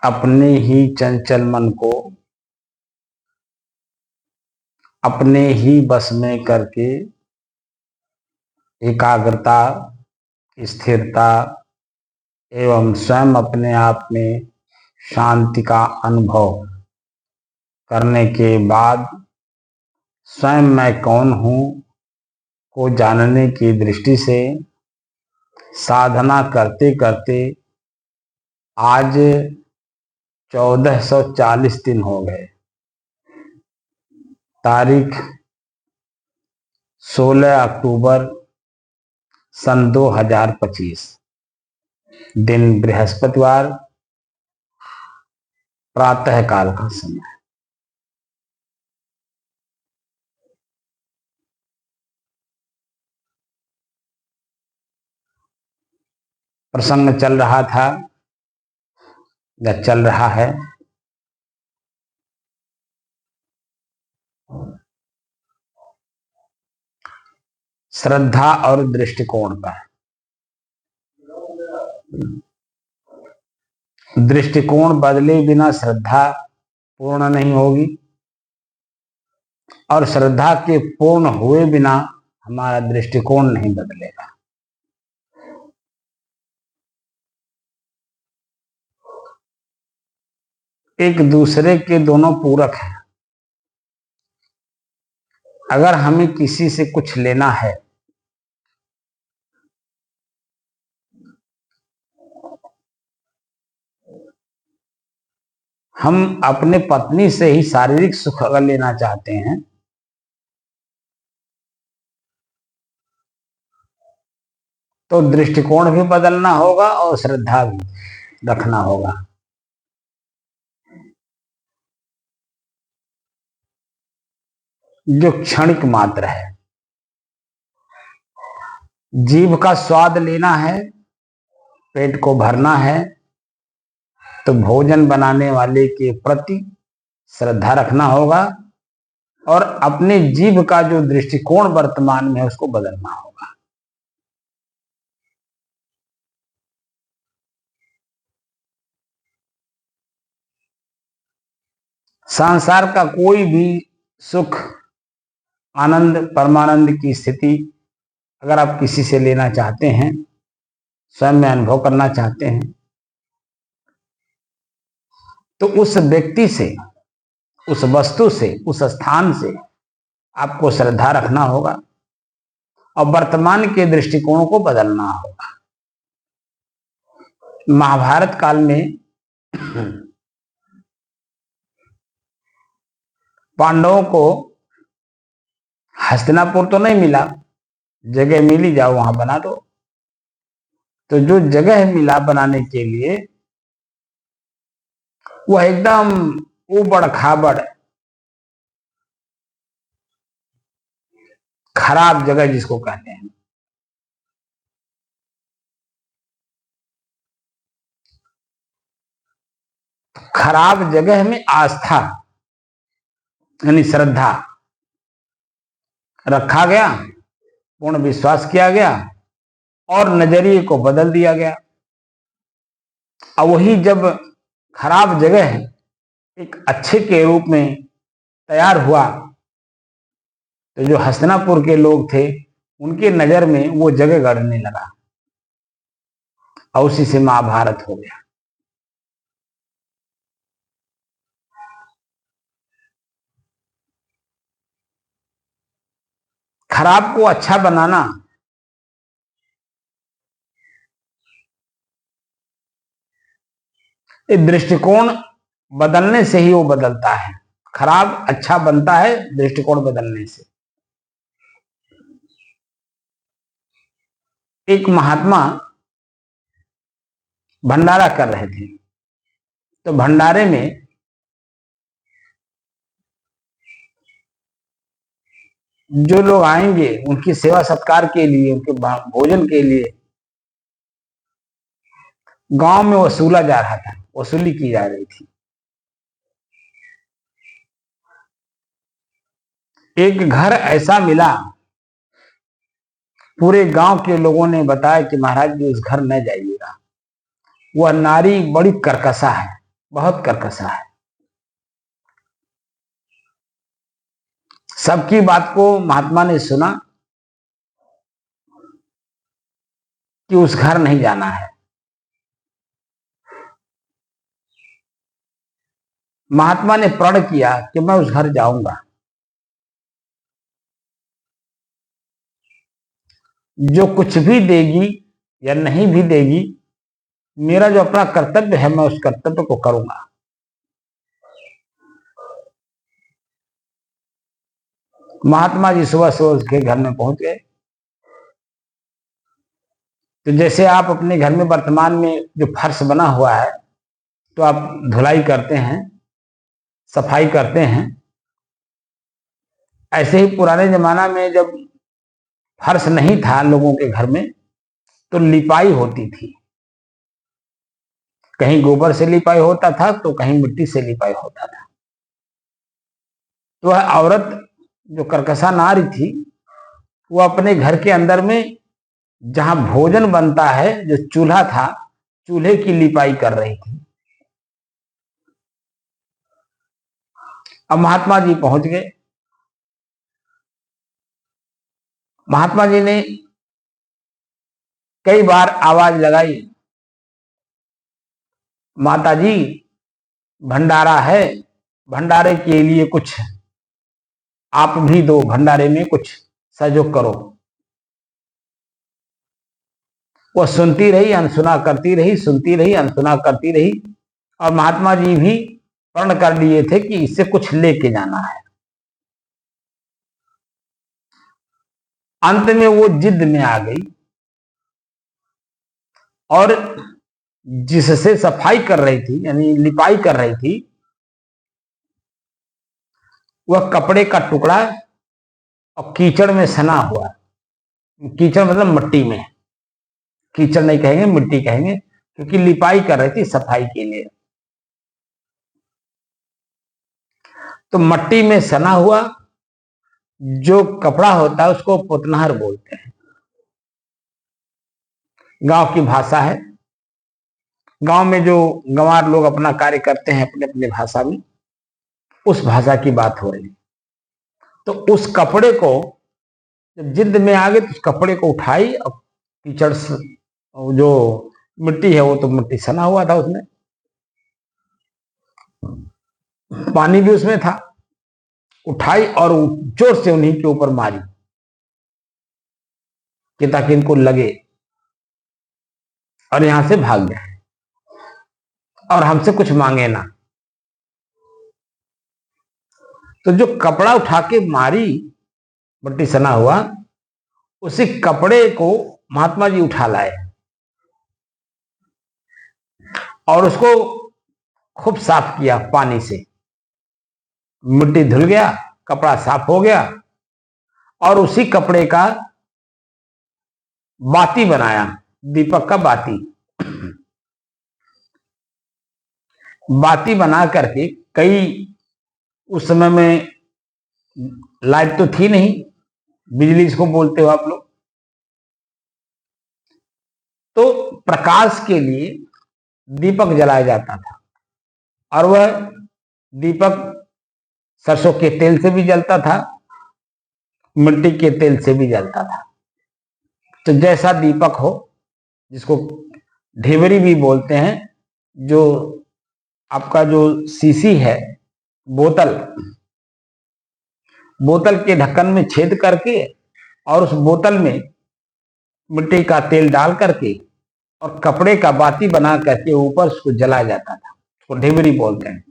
अपने ही चंचल मन को अपने ही बस में करके एकाग्रता, स्थिरता एवं स्वयं अपने आप में शांति का अनुभव करने के बाद स्वयं मैं कौन हूँ को जानने की दृष्टि से साधना करते करते आज 1440 दिन हो गए। तारीख 16 अक्टूबर सन 2025, दिन बृहस्पतिवार, प्रातः काल का समय। प्रसंग चल रहा था या चल रहा है श्रद्धा और दृष्टिकोण का। दृष्टिकोण बदले बिना श्रद्धा पूर्ण नहीं होगी और श्रद्धा के पूर्ण हुए बिना हमारा दृष्टिकोण नहीं बदलेगा। एक दूसरे के दोनों पूरक हैं। अगर हमें किसी से कुछ लेना है हम अपने पत्नी से ही शारीरिक सुख अगर लेना चाहते हैं तो दृष्टिकोण भी बदलना होगा और श्रद्धा भी रखना होगा। जो क्षणिक मात्र है, जीभ का स्वाद लेना है, पेट को भरना है, तो भोजन बनाने वाले के प्रति श्रद्धा रखना होगा और अपने जीभ का जो दृष्टिकोण वर्तमान में है उसको बदलना होगा। संसार का कोई भी सुख, आनंद, परमानंद की स्थिति अगर आप किसी से लेना चाहते हैं, स्वयं में अनुभव करना चाहते हैं, तो उस व्यक्ति से, उस वस्तु से, उस स्थान से आपको श्रद्धा रखना होगा और वर्तमान के दृष्टिकोण को बदलना होगा। महाभारत काल में पांडवों को हस्तिनापुर तो नहीं मिला, जगह मिली, जाओ वहां बना दो। तो जो जगह मिला बनाने के लिए वह एकदम ऊबड़ खाबड़ खराब जगह जिसको कहते हैं, खराब जगह में आस्था यानी श्रद्धा रखा गया, पूर्ण विश्वास किया गया और नजरिए को बदल दिया गया। और वही जब खराब जगह एक अच्छे के रूप में तैयार हुआ तो जो हस्तिनापुर के लोग थे उनके नजर में वो जगह गड़ने लगा और उसी से महाभारत हो गया। खराब को अच्छा बनाना दृष्टिकोण बदलने से ही वो बदलता है। खराब अच्छा बनता है दृष्टिकोण बदलने से। एक महात्मा भंडारा कर रहे थे, तो भंडारे में जो लोग आएंगे उनकी सेवा सत्कार के लिए, उनके भोजन के लिए गांव में वसूला जा रहा था, वसूली की जा रही थी। एक घर ऐसा मिला, पूरे गांव के लोगों ने बताया कि महाराज जी उस घर न जाइएगा, वह नारी बड़ी कर्कशा है, बहुत कर्कशा है। सबकी बात को महात्मा ने सुना कि उस घर नहीं जाना है। महात्मा ने प्रण किया कि मैं उस घर जाऊंगा। जो कुछ भी देगी या नहीं भी देगी, मेरा जो अपना कर्तव्य है मैं उस कर्तव्य को करूंगा। महात्मा जी सुबह सुबह उसके घर में पहुंच गए। तो जैसे आप अपने घर में वर्तमान में जो फर्श बना हुआ है तो आप धुलाई करते हैं, सफाई करते हैं, ऐसे ही पुराने जमाना में जब फर्श नहीं था लोगों के घर में तो लिपाई होती थी। कहीं गोबर से लिपाई होता था तो कहीं मिट्टी से लिपाई होता था। तो वह औरत जो कर्कशा नारी थी वो अपने घर के अंदर में जहां भोजन बनता है, जो चूल्हा था, चूल्हे की लिपाई कर रही थी। अब महात्मा जी पहुंच गए महात्मा जी ने कई बार आवाज लगाई, माता जी भंडारा है, भंडारे के लिए कुछ आप भी दो, भंडारे में कुछ सहयोग करो। वह सुनती रही, अनसुना करती रही, सुनती रही, अनसुना करती रही। और महात्मा जी भी प्रण कर लिए थे कि इससे कुछ लेके जाना है। अंत में वो जिद में आ गई और जिससे सफाई कर रही थी, यानी लिपाई कर रही थी, वह कपड़े का टुकड़ा और कीचड़ में सना हुआ, कीचड़ मतलब मिट्टी में, कीचड़ नहीं कहेंगे, मिट्टी कहेंगे, क्योंकि लिपाई कर रही थी सफाई के लिए। तो मिट्टी में सना हुआ जो कपड़ा होता है उसको पुतनार बोलते हैं, गांव की भाषा है। गांव में जो गंवार लोग अपना कार्य करते हैं अपने अपने भाषा में, उस भाषा की बात हो रही है। तो उस कपड़े को जब जिद में आ गए तो उस कपड़े को उठाई और कीचड़ जो मिट्टी है वो तो मिट्टी सना हुआ था, उसमें पानी भी उसमें था, उठाई और जोर से उन्हीं के ऊपर मारी कि ताकि इनको लगे और यहां से भाग जाए और हमसे कुछ मांगे ना। तो जो कपड़ा उठा के मारी मिट्टी सना हुआ, उसी कपड़े को महात्मा जी उठा लाए और उसको खूब साफ किया पानी से। मिट्टी धुल गया, कपड़ा साफ हो गया और उसी कपड़े का बाती बनाया, दीपक का बाती। बाती बना करके कई, उस समय में लाइट तो थी नहीं, बिजली इसको बोलते हो आप लोग, तो प्रकाश के लिए दीपक जलाया जाता था और वह दीपक सरसों के तेल से भी जलता था, मिट्टी के तेल से भी जलता था। तो जैसा दीपक हो, जिसको ढेबरी भी बोलते हैं, जो आपका जो शीशी है, बोतल, बोतल के ढक्कन में छेद करके और उस बोतल में मिट्टी का तेल डाल करके और कपड़े का बाती बना करके ऊपर उसको जलाया जाता था, उसको ढेबरी बोलते हैं।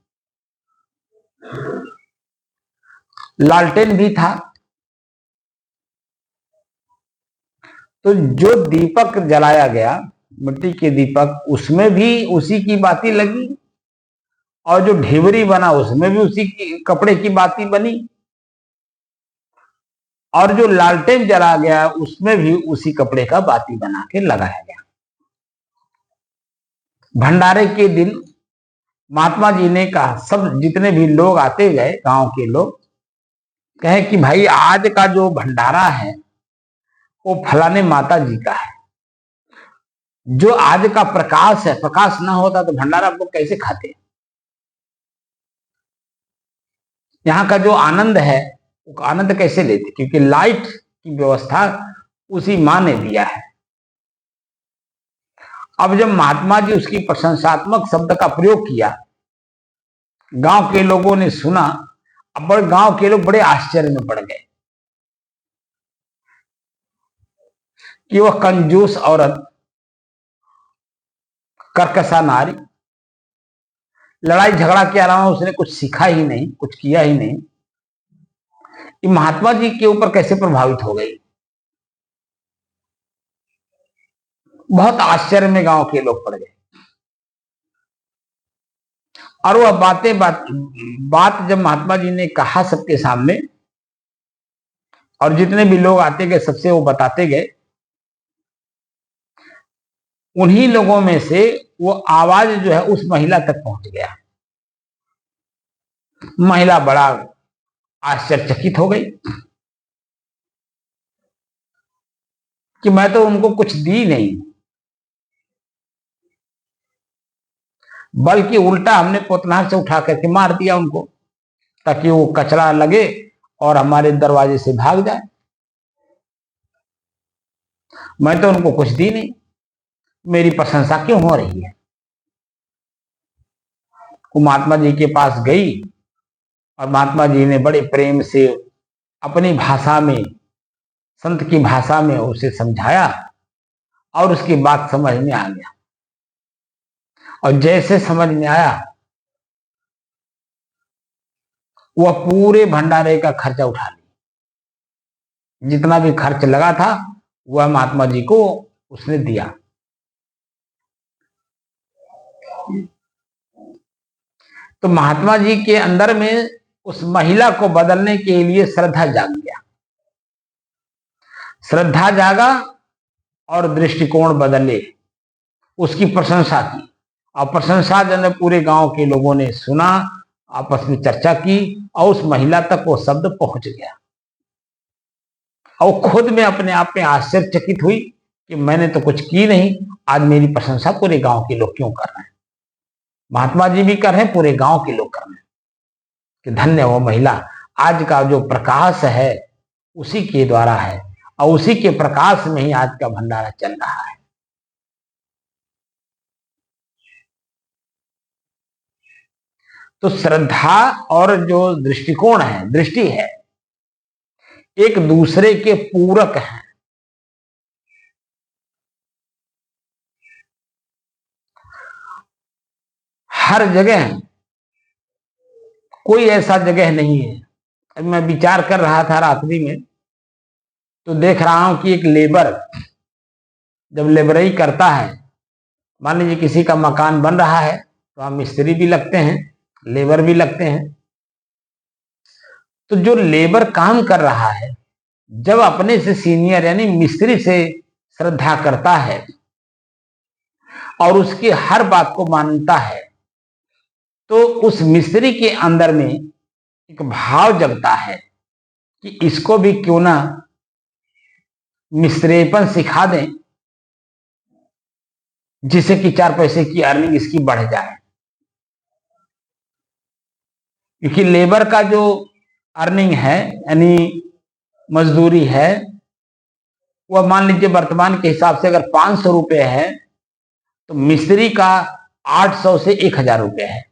लालटेन भी था। तो जो दीपक जलाया गया, मिट्टी के दीपक, उसमें भी उसी की बाती लगी और जो ढेबरी बना उसमें भी उसी की कपड़े की बाती बनी और जो लालटेन जला गया उसमें भी उसी कपड़े का बाती बना के लगाया गया। भंडारे के दिन महात्मा जी ने कहा, सब जितने भी लोग आते गए गांव के लोग, कहे कि भाई आज का जो भंडारा है वो फलाने माता जी का है। जो आज का प्रकाश है, प्रकाश ना होता तो भंडारा आप लोग कैसे खाते? यहाँ का जो आनंद है वो आनंद कैसे लेते? क्योंकि लाइट की व्यवस्था उसी मां ने दिया है। अब जब महात्मा जी उसकी प्रशंसात्मक शब्द का प्रयोग किया, गांव के लोगों ने सुना, अब गांव के लोग बड़े आश्चर्य में पड़ गए कि वह कंजूस औरत, कर्कशा नारी, लड़ाई झगड़ा के अलावा उसने कुछ सीखा ही नहीं, कुछ किया ही नहीं, कि महात्मा जी के ऊपर कैसे प्रभावित हो गई। बहुत आश्चर्य में गांव के लोग पड़ गए और वह बात जब महात्मा जी ने कहा सबके सामने, और जितने भी लोग आते गए सबसे वो बताते गए, उन्हीं लोगों में से वो आवाज जो है उस महिला तक पहुंच गया। महिला बड़ा आश्चर्यचकित हो गई कि मैं तो उनको कुछ दी नहीं, बल्कि उल्टा हमने पोतनार से उठा करके मार दिया उनको, ताकि वो कचरा लगे और हमारे दरवाजे से भाग जाए। मैं तो उनको कुछ दी नहीं, मेरी प्रशंसा क्यों हो रही है। वो महात्मा जी के पास गई और महात्मा जी ने बड़े प्रेम से अपनी भाषा में, संत की भाषा में उसे समझाया और उसकी बात समझ में आ गया। और जैसे समझ में आया वह पूरे भंडारे का खर्चा उठा लिया। जितना भी खर्च लगा था वह महात्मा जी को उसने दिया। तो महात्मा जी के अंदर में उस महिला को बदलने के लिए श्रद्धा जाग गया। श्रद्धा जागा और दृष्टिकोण बदले, उसकी प्रशंसा की। और प्रशंसा जब पूरे गांव के लोगों ने सुना, आपस में चर्चा की और उस महिला तक वो शब्द पहुंच गया। और खुद में अपने आप में आश्चर्यचकित हुई कि मैंने तो कुछ की नहीं, आज मेरी प्रशंसा पूरे गांव के लोग क्यों कर रहे हैं। महात्मा जी भी कर रहे हैं, पूरे गांव के लोग कर रहे हैं कि धन्य वो महिला, आज का जो प्रकाश है उसी के द्वारा है और उसी के प्रकाश में ही आज का भंडारा चल रहा है। तो श्रद्धा और जो दृष्टिकोण है, दृष्टि है, एक दूसरे के पूरक हैं। हर जगह कोई ऐसा जगह नहीं है। अब मैं विचार कर रहा था रात्रि में, तो देख रहा हूं कि एक लेबर जब लेबरई करता है, मान लीजिए किसी का मकान बन रहा है तो हम मिस्त्री भी लगते हैं, लेबर भी लगते हैं। तो जो लेबर काम कर रहा है, जब अपने से सीनियर यानी मिस्त्री से श्रद्धा करता है और उसकी हर बात को मानता है, तो उस मिस्त्री के अंदर में एक भाव जगता है कि इसको भी क्यों ना मिस्त्रीपन सिखा दें, जिससे कि 4 पैसे की अर्निंग इसकी बढ़ जाए। क्योंकि लेबर का जो अर्निंग है यानी मजदूरी है, वह मान लीजिए वर्तमान के हिसाब से अगर 500 रुपए है, तो मिस्त्री का 800 से 1000 रुपए है।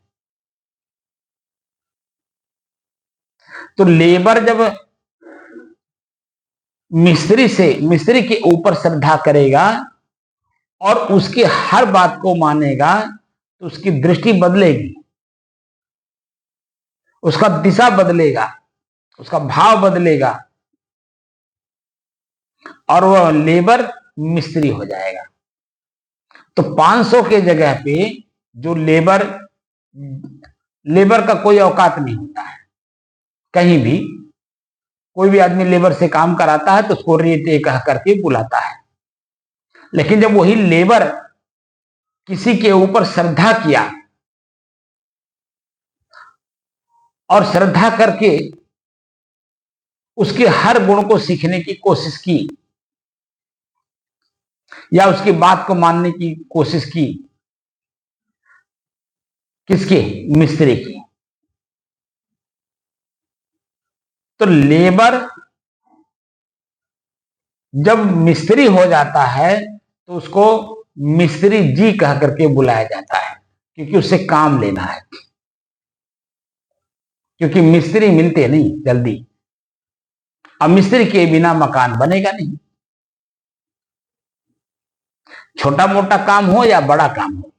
तो लेबर जब मिस्त्री के ऊपर श्रद्धा करेगा और उसकी हर बात को मानेगा, तो उसकी दृष्टि बदलेगी, उसका दिशा बदलेगा, उसका भाव बदलेगा और वह लेबर मिस्त्री हो जाएगा। तो 500 के जगह पे जो लेबर का कोई औकात नहीं होता है। कहीं भी कोई भी आदमी लेबर से काम कराता है तो उसको रेट कह करके बुलाता है। लेकिन जब वही लेबर किसी के ऊपर श्रद्धा किया और श्रद्धा करके उसके हर गुण को सीखने की कोशिश की या उसकी बात को मानने की कोशिश की, किसके? मिस्त्री की। तो लेबर जब मिस्त्री हो जाता है तो उसको मिस्त्री जी कह करके बुलाया जाता है, क्योंकि उससे काम लेना है। क्योंकि मिस्त्री मिलते नहीं जल्दी, अब मिस्त्री के बिना मकान बनेगा नहीं। छोटा मोटा काम हो या बड़ा काम हो,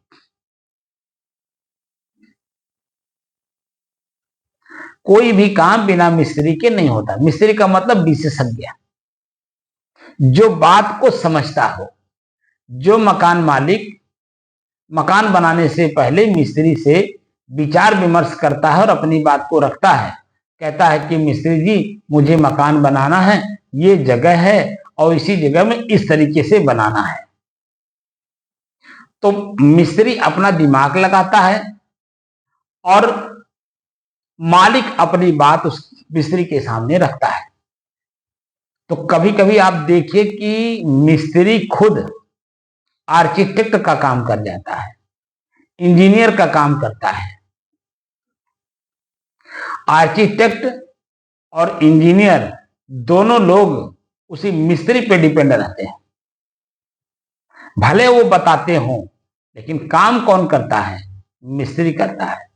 कोई भी काम बिना मिस्त्री के नहीं होता। मिस्त्री का मतलब विशेषज्ञ, जो बात को समझता हो। जो मकान मालिक मकान बनाने से पहले मिस्त्री से विचार विमर्श करता है और अपनी बात को रखता है, कहता है कि मिस्त्री जी मुझे मकान बनाना है, ये जगह है और इसी जगह में इस तरीके से बनाना है। तो मिस्त्री अपना दिमाग लगाता है और मालिक अपनी बात उस मिस्त्री के सामने रखता है। तो कभी कभी आप देखिए कि मिस्त्री खुद आर्किटेक्ट का काम कर जाता है, इंजीनियर का काम करता है। आर्किटेक्ट और इंजीनियर दोनों लोग उसी मिस्त्री पे डिपेंड रहते हैं। भले वो बताते हों, लेकिन काम कौन करता है? मिस्त्री करता है।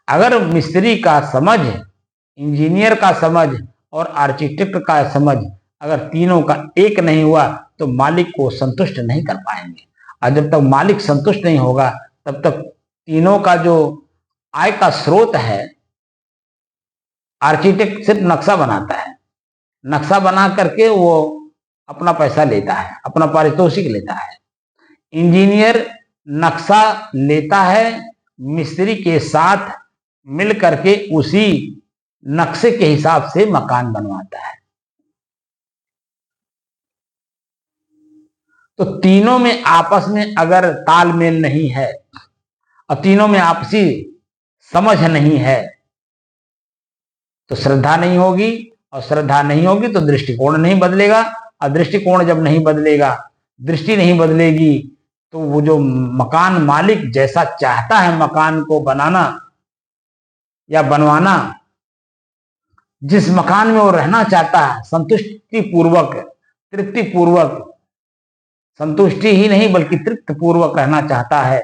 अगर मिस्त्री का समझ, इंजीनियर का समझ और आर्किटेक्ट का समझ अगर तीनों का एक नहीं हुआ तो मालिक को संतुष्ट नहीं कर पाएंगे। और जब तक मालिक संतुष्ट नहीं होगा तब तक तीनों का जो आय का स्रोत है, आर्किटेक्ट सिर्फ नक्शा बनाता है, नक्शा बना करके वो अपना पैसा लेता है, अपना पारितोषिक लेता है। इंजीनियर नक्शा लेता है, मिस्त्री के साथ मिल करके उसी नक्शे के हिसाब से मकान बनवाता है। तो तीनों में आपस में अगर तालमेल नहीं है और तीनों में आपसी समझ नहीं है तो श्रद्धा नहीं होगी, और श्रद्धा नहीं होगी तो दृष्टिकोण नहीं बदलेगा, और दृष्टिकोण जब नहीं बदलेगा, दृष्टि नहीं बदलेगी, तो वो जो मकान मालिक जैसा चाहता है मकान को बनाना या बनवाना, जिस मकान में वो रहना चाहता है संतुष्टि पूर्वक, तृप्ति पूर्वक, संतुष्टि ही नहीं बल्कि तृप्त पूर्वक रहना चाहता है,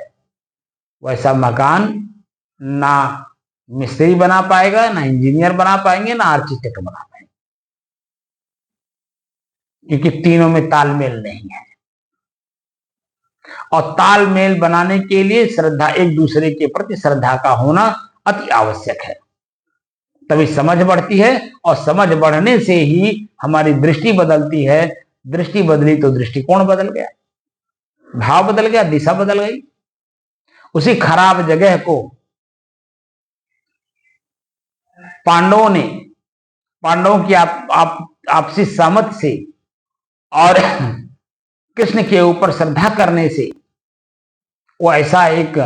वैसा मकान ना मिस्त्री बना पाएगा, ना इंजीनियर बना पाएंगे, ना आर्किटेक्ट बना पाएंगे, क्योंकि तीनों में तालमेल नहीं है। और तालमेल बनाने के लिए श्रद्धा, एक दूसरे के प्रति श्रद्धा का होना अति आवश्यक है, तभी समझ बढ़ती है, और समझ बढ़ने से ही हमारी दृष्टि बदलती है। दृष्टि बदली तो दृष्टिकोण बदल गया, भाव बदल गया, दिशा बदल गई। उसी खराब जगह को पांडवों की आपसी सहमति से और कृष्ण के ऊपर श्रद्धा करने से वो ऐसा एक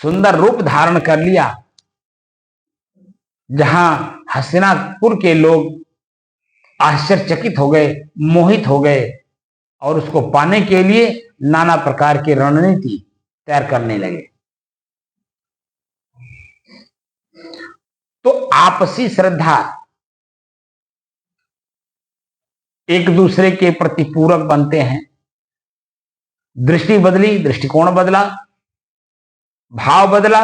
सुंदर रूप धारण कर लिया जहां हस्तिनापुर के लोग आश्चर्यचकित हो गए, मोहित हो गए, और उसको पाने के लिए नाना प्रकार की रणनीति तैयार करने लगे। तो आपसी श्रद्धा, एक दूसरे के प्रति पूरक बनते हैं। दृष्टि बदली, दृष्टिकोण बदला, भाव बदला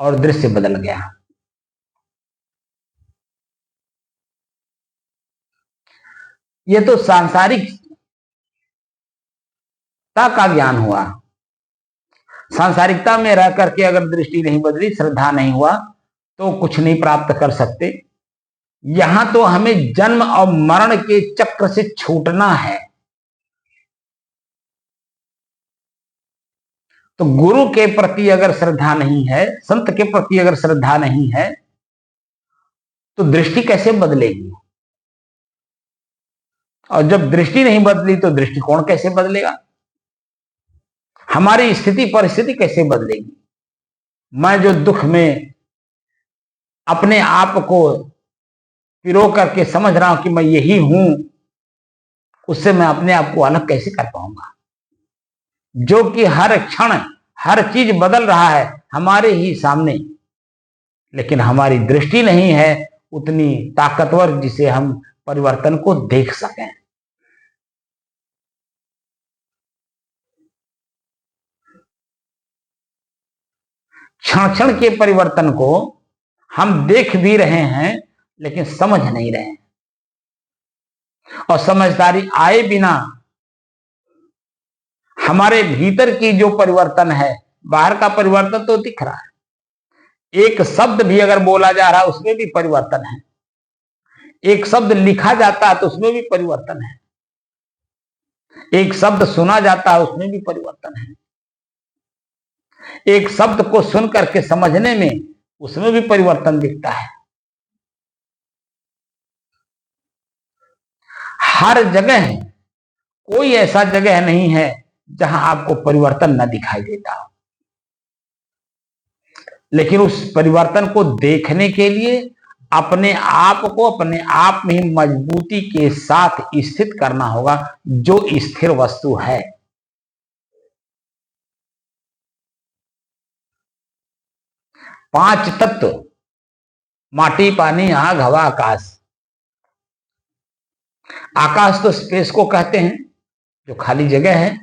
और दृश्य बदल गया। यह तो सांसारिकता का ज्ञान हुआ। सांसारिकता में रह करके अगर दृष्टि नहीं बदली, श्रद्धा नहीं हुआ तो कुछ नहीं प्राप्त कर सकते। यहां तो हमें जन्म और मरण के चक्र से छूटना है। तो गुरु के प्रति अगर श्रद्धा नहीं है, संत के प्रति अगर श्रद्धा नहीं है, तो दृष्टि कैसे बदलेगी? और जब दृष्टि नहीं बदली तो दृष्टिकोण कैसे बदलेगा? हमारी स्थिति परिस्थिति कैसे बदलेगी? मैं जो दुख में अपने आप को पिरो करके समझ रहा हूं कि मैं यही हूं, उससे मैं अपने आप को अलग कैसे कर पाऊंगा? जो कि हर क्षण हर चीज बदल रहा है हमारे ही सामने, लेकिन हमारी दृष्टि नहीं है उतनी ताकतवर जिसे हम परिवर्तन को देख सकें। क्षण क्षण के परिवर्तन को हम देख भी रहे हैं लेकिन समझ नहीं रहे हैं, और समझदारी आए बिना हमारे भीतर की जो परिवर्तन है, बाहर का परिवर्तन तो दिख रहा है। एक शब्द भी अगर बोला जा रहा है उसमें भी परिवर्तन है, एक शब्द लिखा जाता है तो उसमें भी परिवर्तन है, एक शब्द सुना जाता है उसमें भी परिवर्तन है, एक शब्द को सुन करके समझने में उसमें भी परिवर्तन दिखता है। हर जगह कोई ऐसा जगह नहीं है जहां आपको परिवर्तन न दिखाई देता हो, लेकिन उस परिवर्तन को देखने के लिए अपने आप को अपने आप में ही मजबूती के साथ स्थित करना होगा, जो स्थिर वस्तु है। पांच तत्व, माटी, पानी, आग, हवा, आकाश। आकाश तो स्पेस को कहते हैं, जो खाली जगह है।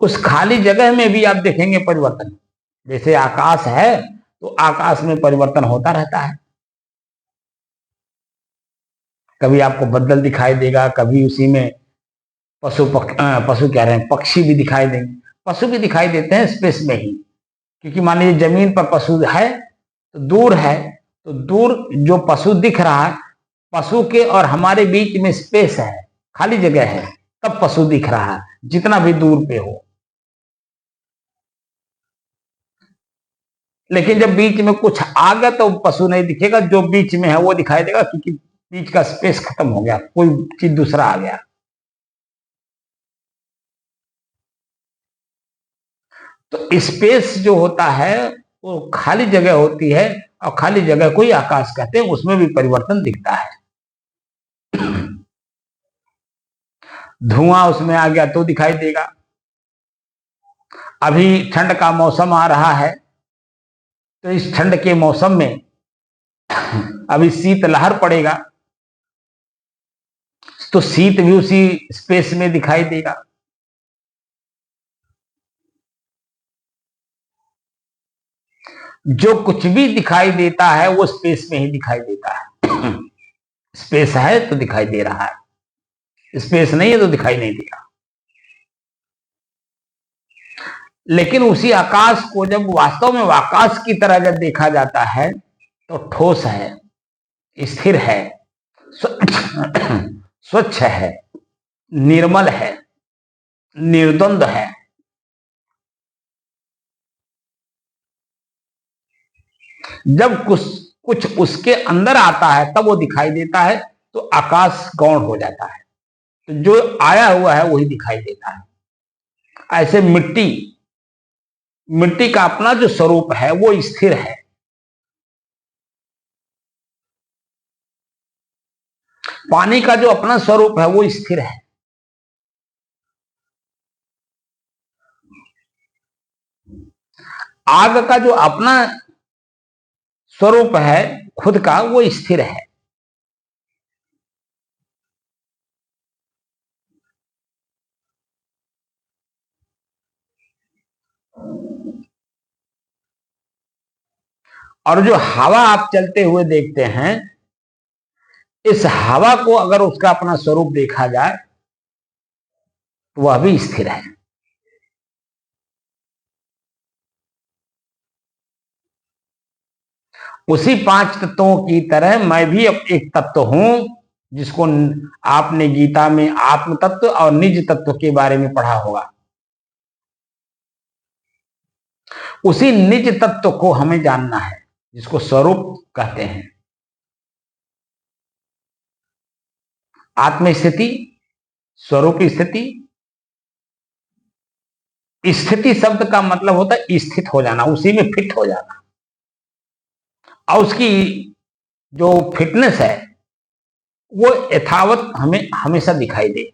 उस खाली जगह में भी आप देखेंगे परिवर्तन। जैसे आकाश है तो आकाश में परिवर्तन होता रहता है। कभी आपको बदल दिखाई देगा, कभी उसी में पशु कह रहे हैं, पक्षी भी दिखाई देंगे। पशु भी दिखाई देते हैं स्पेस में ही, क्योंकि मान लीजिए जमीन पर पशु है तो दूर है, तो दूर जो पशु दिख रहा है, पशु के और हमारे बीच में स्पेस है, खाली जगह है, तब पशु दिख रहा है, जितना भी दूर पे हो। लेकिन जब बीच में कुछ आ गया तो पशु नहीं दिखेगा, जो बीच में है वो दिखाई देगा, क्योंकि बीच का स्पेस खत्म हो गया, कोई चीज दूसरा आ गया। तो स्पेस जो होता है वो खाली जगह होती है, और खाली जगह को ही आकाश कहते हैं, उसमें भी परिवर्तन दिखता है। धुआं उसमें आ गया तो दिखाई देगा। अभी ठंड का मौसम आ रहा है, तो इस ठंड के मौसम में अभी शीतलहर पड़ेगा, तो शीत भी उसी स्पेस में दिखाई देगा। जो कुछ भी दिखाई देता है वो स्पेस में ही दिखाई देता है। स्पेस है तो दिखाई दे रहा है, स्पेस नहीं है तो दिखाई नहीं देगा। लेकिन उसी आकाश को जब वास्तव में आकाश की तरह जब देखा जाता है तो ठोस है, स्थिर है, स्वच्छ है, निर्मल है, निर्द्वंद है। जब कुछ उसके अंदर आता है तब वो दिखाई देता है, तो आकाश गौण हो जाता है। तो जो आया हुआ है वही दिखाई देता है। ऐसे मिट्टी का अपना जो स्वरूप है वो स्थिर है। पानी का जो अपना स्वरूप है वो स्थिर है। आग का जो अपना स्वरूप है खुद का वो स्थिर है। और जो हवा आप चलते हुए देखते हैं, इस हवा को अगर उसका अपना स्वरूप देखा जाए तो वह भी स्थिर है। उसी पांच तत्वों की तरह मैं भी एक तत्व हूं, जिसको आपने गीता में आत्म तत्व और निज तत्व के बारे में पढ़ा होगा। उसी निज तत्व को हमें जानना है, जिसको स्वरूप कहते हैं। आत्म स्थिति, स्वरूप स्थिति। स्थिति शब्द का मतलब होता है स्थित हो जाना, उसी में फिट हो जाना, और उसकी जो फिटनेस है वो यथावत हमें हमेशा दिखाई दे।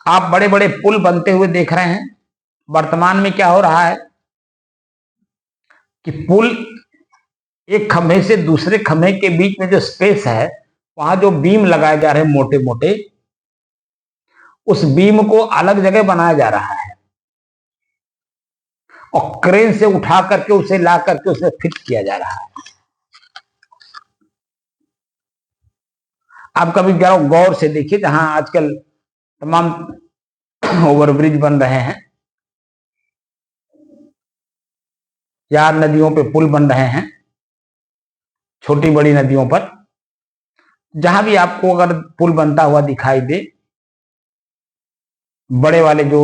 आप बड़े बड़े पुल बनते हुए देख रहे हैं। वर्तमान में क्या हो रहा है कि पुल एक खंभे से दूसरे खंभे के बीच में जो स्पेस है, वहां जो बीम लगाए जा रहे हैं मोटे मोटे, उस बीम को अलग जगह बनाया जा रहा है और क्रेन से उठा करके उसे ला करके उसमें फिट किया जा रहा है। आप कभी गौर से देखिए, जहां आजकल तमाम ओवरब्रिज बन रहे हैं या नदियों पे पुल बन रहे हैं, छोटी बड़ी नदियों पर, जहां भी आपको अगर पुल बनता हुआ दिखाई दे, बड़े वाले जो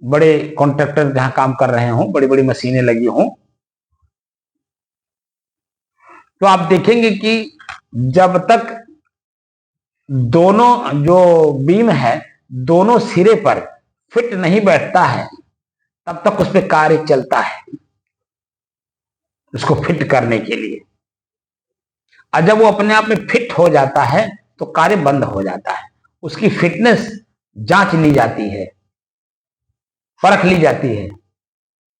बड़े कॉन्ट्रैक्टर जहां काम कर रहे हों, बड़ी बड़ी मशीनें लगी हों, तो आप देखेंगे कि जब तक दोनों जो बीम है दोनों सिरे पर फिट नहीं बैठता है, तब तक उस पर कार्य चलता है उसको फिट करने के लिए। और जब वो अपने आप में फिट हो जाता है तो कार्य बंद हो जाता है। उसकी फिटनेस जांच ली जाती है, परख ली जाती है,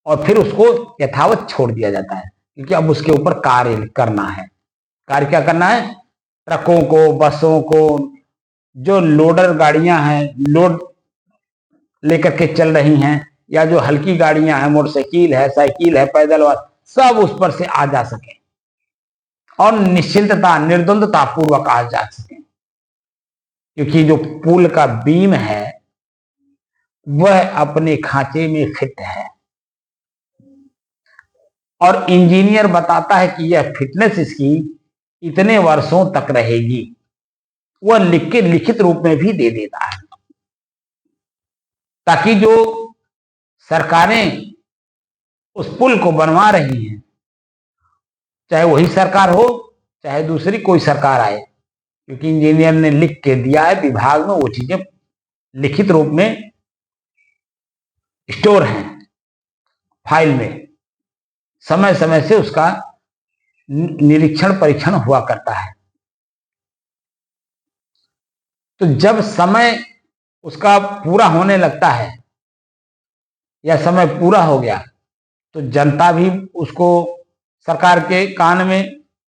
और फिर उसको यथावत छोड़ दिया जाता है, क्योंकि अब उसके ऊपर कार्य करना है, कार्य क्या करना है? ट्रकों को, बसों को, जो लोडर गाड़ियां हैं, लोड लेकर के चल रही हैं, या जो हल्की गाड़ियां हैं, मोटरसाइकिल है, साइकिल है, पैदल वाला, सब उस पर से आ जा सके और निश्चिंतता, निर्द्वंदता पूर्वक आ जा सके। क्योंकि जो पुल का बीम है वह अपने खांचे में फिट है, और इंजीनियर बताता है कि यह फिटनेस इसकी इतने वर्षों तक रहेगी, वह लिख के लिखित रूप में भी दे देता है, ताकि जो सरकारें उस पुल को बनवा रही हैं, चाहे वही सरकार हो चाहे दूसरी कोई सरकार आए, क्योंकि इंजीनियर ने लिख के दिया है, विभाग में वो चीजें लिखित रूप में स्टोर हैं फाइल में, समय समय से उसका निरीक्षण परीक्षण हुआ करता है। तो जब समय उसका पूरा होने लगता है या समय पूरा हो गया, तो जनता भी उसको सरकार के कान में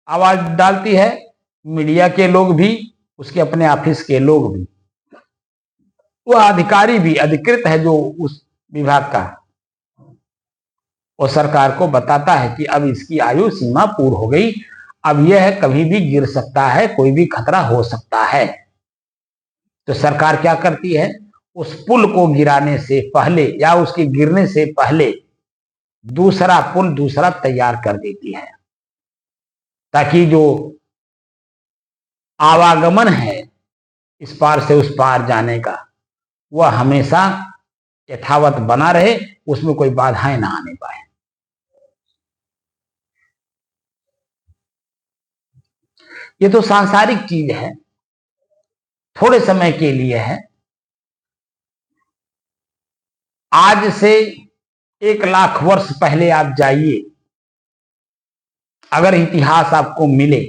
आवाज डालती है, मीडिया के लोग भी, उसके अपने ऑफिस के लोग भी, वह अधिकारी भी अधिकृत है जो उस विभाग का, और सरकार को बताता है कि अब इसकी आयु सीमा पूर्ण हो गई, अब यह कभी भी गिर सकता है, कोई भी खतरा हो सकता है। तो सरकार क्या करती है? उस पुल को गिराने से पहले या उसके गिरने से पहले दूसरा पुल दूसरा तैयार कर देती है, ताकि जो आवागमन है इस पार से उस पार जाने का, वह हमेशा यथावत बना रहे, उसमें कोई बाधाएं ना आने पाए। ये तो सांसारिक चीज है, थोड़े समय के लिए है। आज से 1,00,000 वर्ष पहले आप जाइए, अगर इतिहास आपको मिले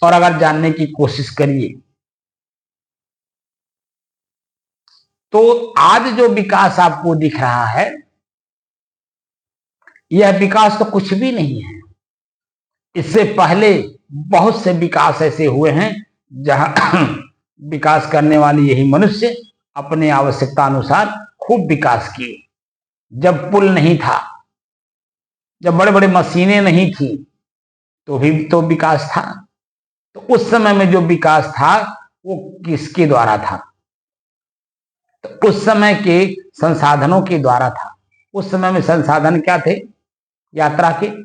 और अगर जानने की कोशिश करिए, तो आज जो विकास आपको दिख रहा है, यह विकास तो कुछ भी नहीं है। इससे पहले बहुत से विकास ऐसे हुए हैं जहां विकास करने वाले यही मनुष्य अपने आवश्यकता अनुसार खूब विकास किए। जब पुल नहीं था, जब बड़े बड़े मशीनें नहीं थी, तो भी तो विकास था। तो उस समय में जो विकास था वो किसके द्वारा था? तो उस समय के संसाधनों के द्वारा था। उस समय में संसाधन क्या थे यात्रा के?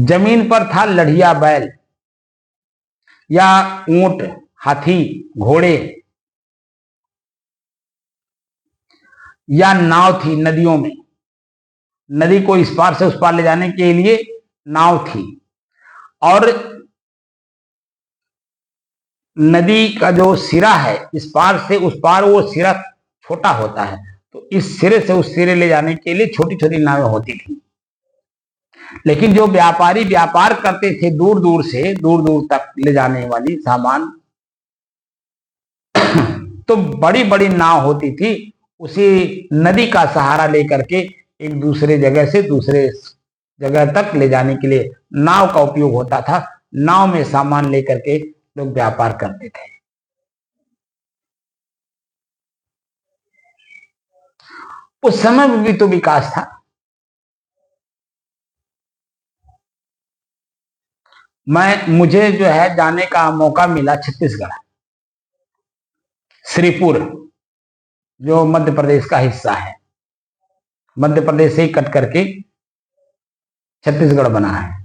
जमीन पर था लढ़िया बैल या ऊंट, हाथी, घोड़े, या नाव थी नदियों में। नदी को इस पार से उस पार ले जाने के लिए नाव थी, और नदी का जो सिरा है इस पार से उस पार, वो सिरा छोटा होता है, तो इस सिरे से उस सिरे ले जाने के लिए छोटी छोटी नावें होती थी। लेकिन जो व्यापारी व्यापार करते थे दूर दूर से, दूर दूर तक ले जाने वाली सामान, तो बड़ी बड़ी नाव होती थी। उसी नदी का सहारा लेकर के एक दूसरे जगह से दूसरे जगह तक ले जाने के लिए नाव का उपयोग होता था। नाव में सामान लेकर के लोग व्यापार करते थे। उस समय में भी तो विकास था। मुझे जो है जाने का मौका मिला छत्तीसगढ़, श्रीपुर, जो मध्य प्रदेश का हिस्सा है। मध्य प्रदेश से ही कट करके छत्तीसगढ़ बना है।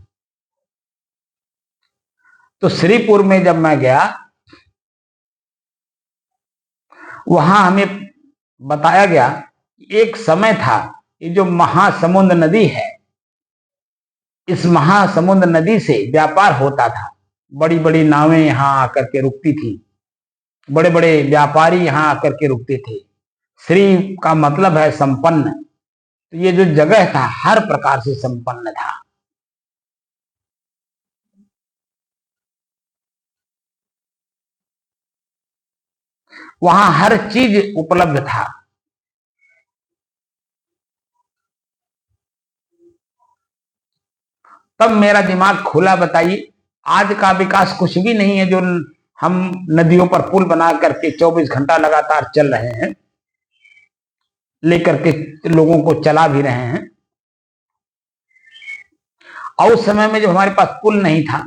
तो श्रीपुर में जब मैं गया, वहां हमें बताया गया कि एक समय था, ये जो महासमुंद नदी है, इस महासमुंद नदी से व्यापार होता था। बड़ी बड़ी नावें यहां आकर के रुकती थी, बड़े बड़े व्यापारी यहां आकर के रुकते थे। श्री का मतलब है संपन्न, तो ये जो जगह था हर प्रकार से संपन्न था। वहां हर चीज उपलब्ध था। तब मेरा दिमाग खुला। बताइए, आज का विकास कुछ भी नहीं है जो हम नदियों पर पुल बना करके 24 घंटा लगातार चल रहे हैं, लेकर के लोगों को चला भी रहे हैं। और उस समय में जब हमारे पास पुल नहीं था,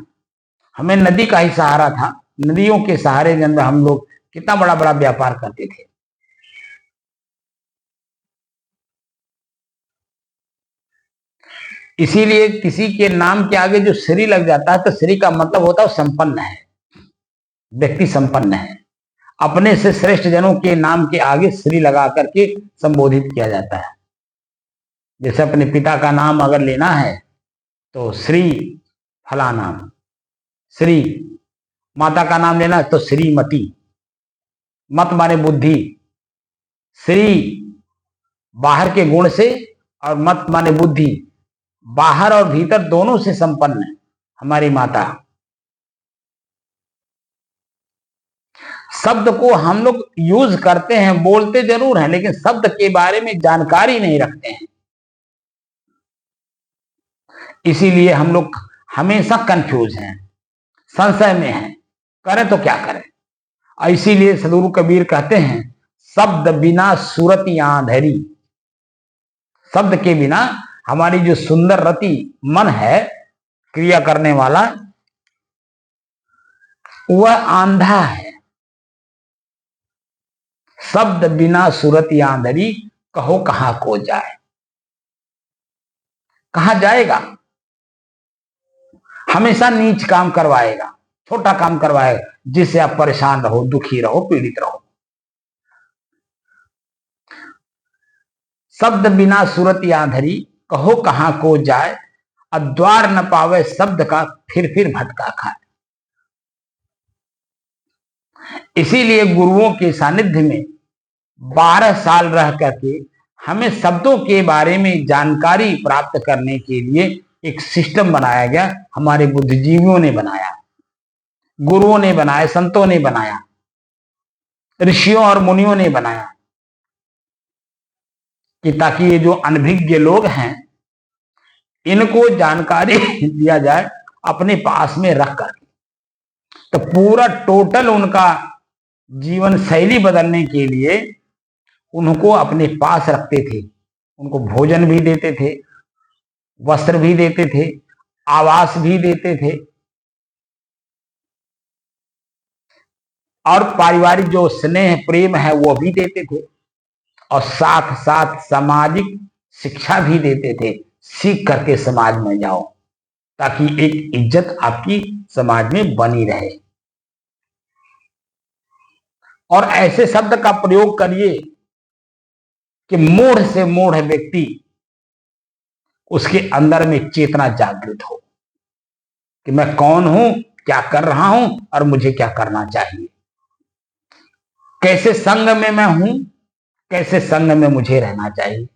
हमें नदी का ही सहारा था। नदियों के सहारे जब हम लोग कितना बड़ा बड़ा व्यापार करते थे। इसीलिए किसी के नाम के आगे जो श्री लग जाता है तो श्री का मतलब होता है संपन्न है, व्यक्ति संपन्न है। अपने से श्रेष्ठ जनों के नाम के आगे श्री लगा करके संबोधित किया जाता है। जैसे अपने पिता का नाम अगर लेना है तो श्री फला नाम, श्री। माता का नाम लेना है तो श्रीमती। मत माने बुद्धि। श्री बाहर के गुण से और मत माने बुद्धि, बाहर और भीतर दोनों से संपन्न है हमारी माता। शब्द को हम लोग यूज करते हैं, बोलते जरूर हैं, लेकिन शब्द के बारे में जानकारी नहीं रखते हैं। इसीलिए हम लोग हमेशा कंफ्यूज हैं, संशय में हैं, करें तो क्या करें। इसीलिए सदगुरु कबीर कहते हैं, शब्द बिना सूरत आंधेरी। शब्द के बिना हमारी जो सुंदर रति मन है क्रिया करने वाला, वह आंधा है। शब्द बिना सूरत आंधेरी, कहो कहां को जाए। कहां जाएगा? हमेशा नीच काम करवाएगा, छोटा काम करवाएगा, जिससे आप परेशान रहो, दुखी रहो, पीड़ित रहो। शब्द बिना सूरत आंधेरी, कहो कहां को जाए। अद्वार न पावे शब्द का, फिर भटका खाए। इसीलिए गुरुओं के सानिध्य में 12 साल रह करके हमें शब्दों के बारे में जानकारी प्राप्त करने के लिए एक सिस्टम बनाया गया। हमारे बुद्धिजीवियों ने बनाया, गुरुओं ने बनाया, संतों ने बनाया, ऋषियों और मुनियों ने बनाया, कि ताकि ये जो अनभिज्ञ लोग हैं इनको जानकारी दिया जाए अपने पास में रख कर। तो पूरा टोटल उनका जीवन शैली बदलने के लिए उनको अपने पास रखते थे। उनको भोजन भी देते थे, वस्त्र भी देते थे, आवास भी देते थे, और पारिवारिक जो स्नेह प्रेम है वो भी देते थे, और साथ साथ सामाजिक शिक्षा भी देते थे। सीख करके समाज में जाओ, ताकि एक इज्जत आपकी समाज में बनी रहे। और ऐसे शब्द का प्रयोग करिए कि मूढ़ से मूढ़ व्यक्ति, उसके अंदर में चेतना जागृत हो कि मैं कौन हूं, क्या कर रहा हूं और मुझे क्या करना चाहिए। कैसे संग में मैं हूं, कैसे संग में मुझे रहना चाहिए।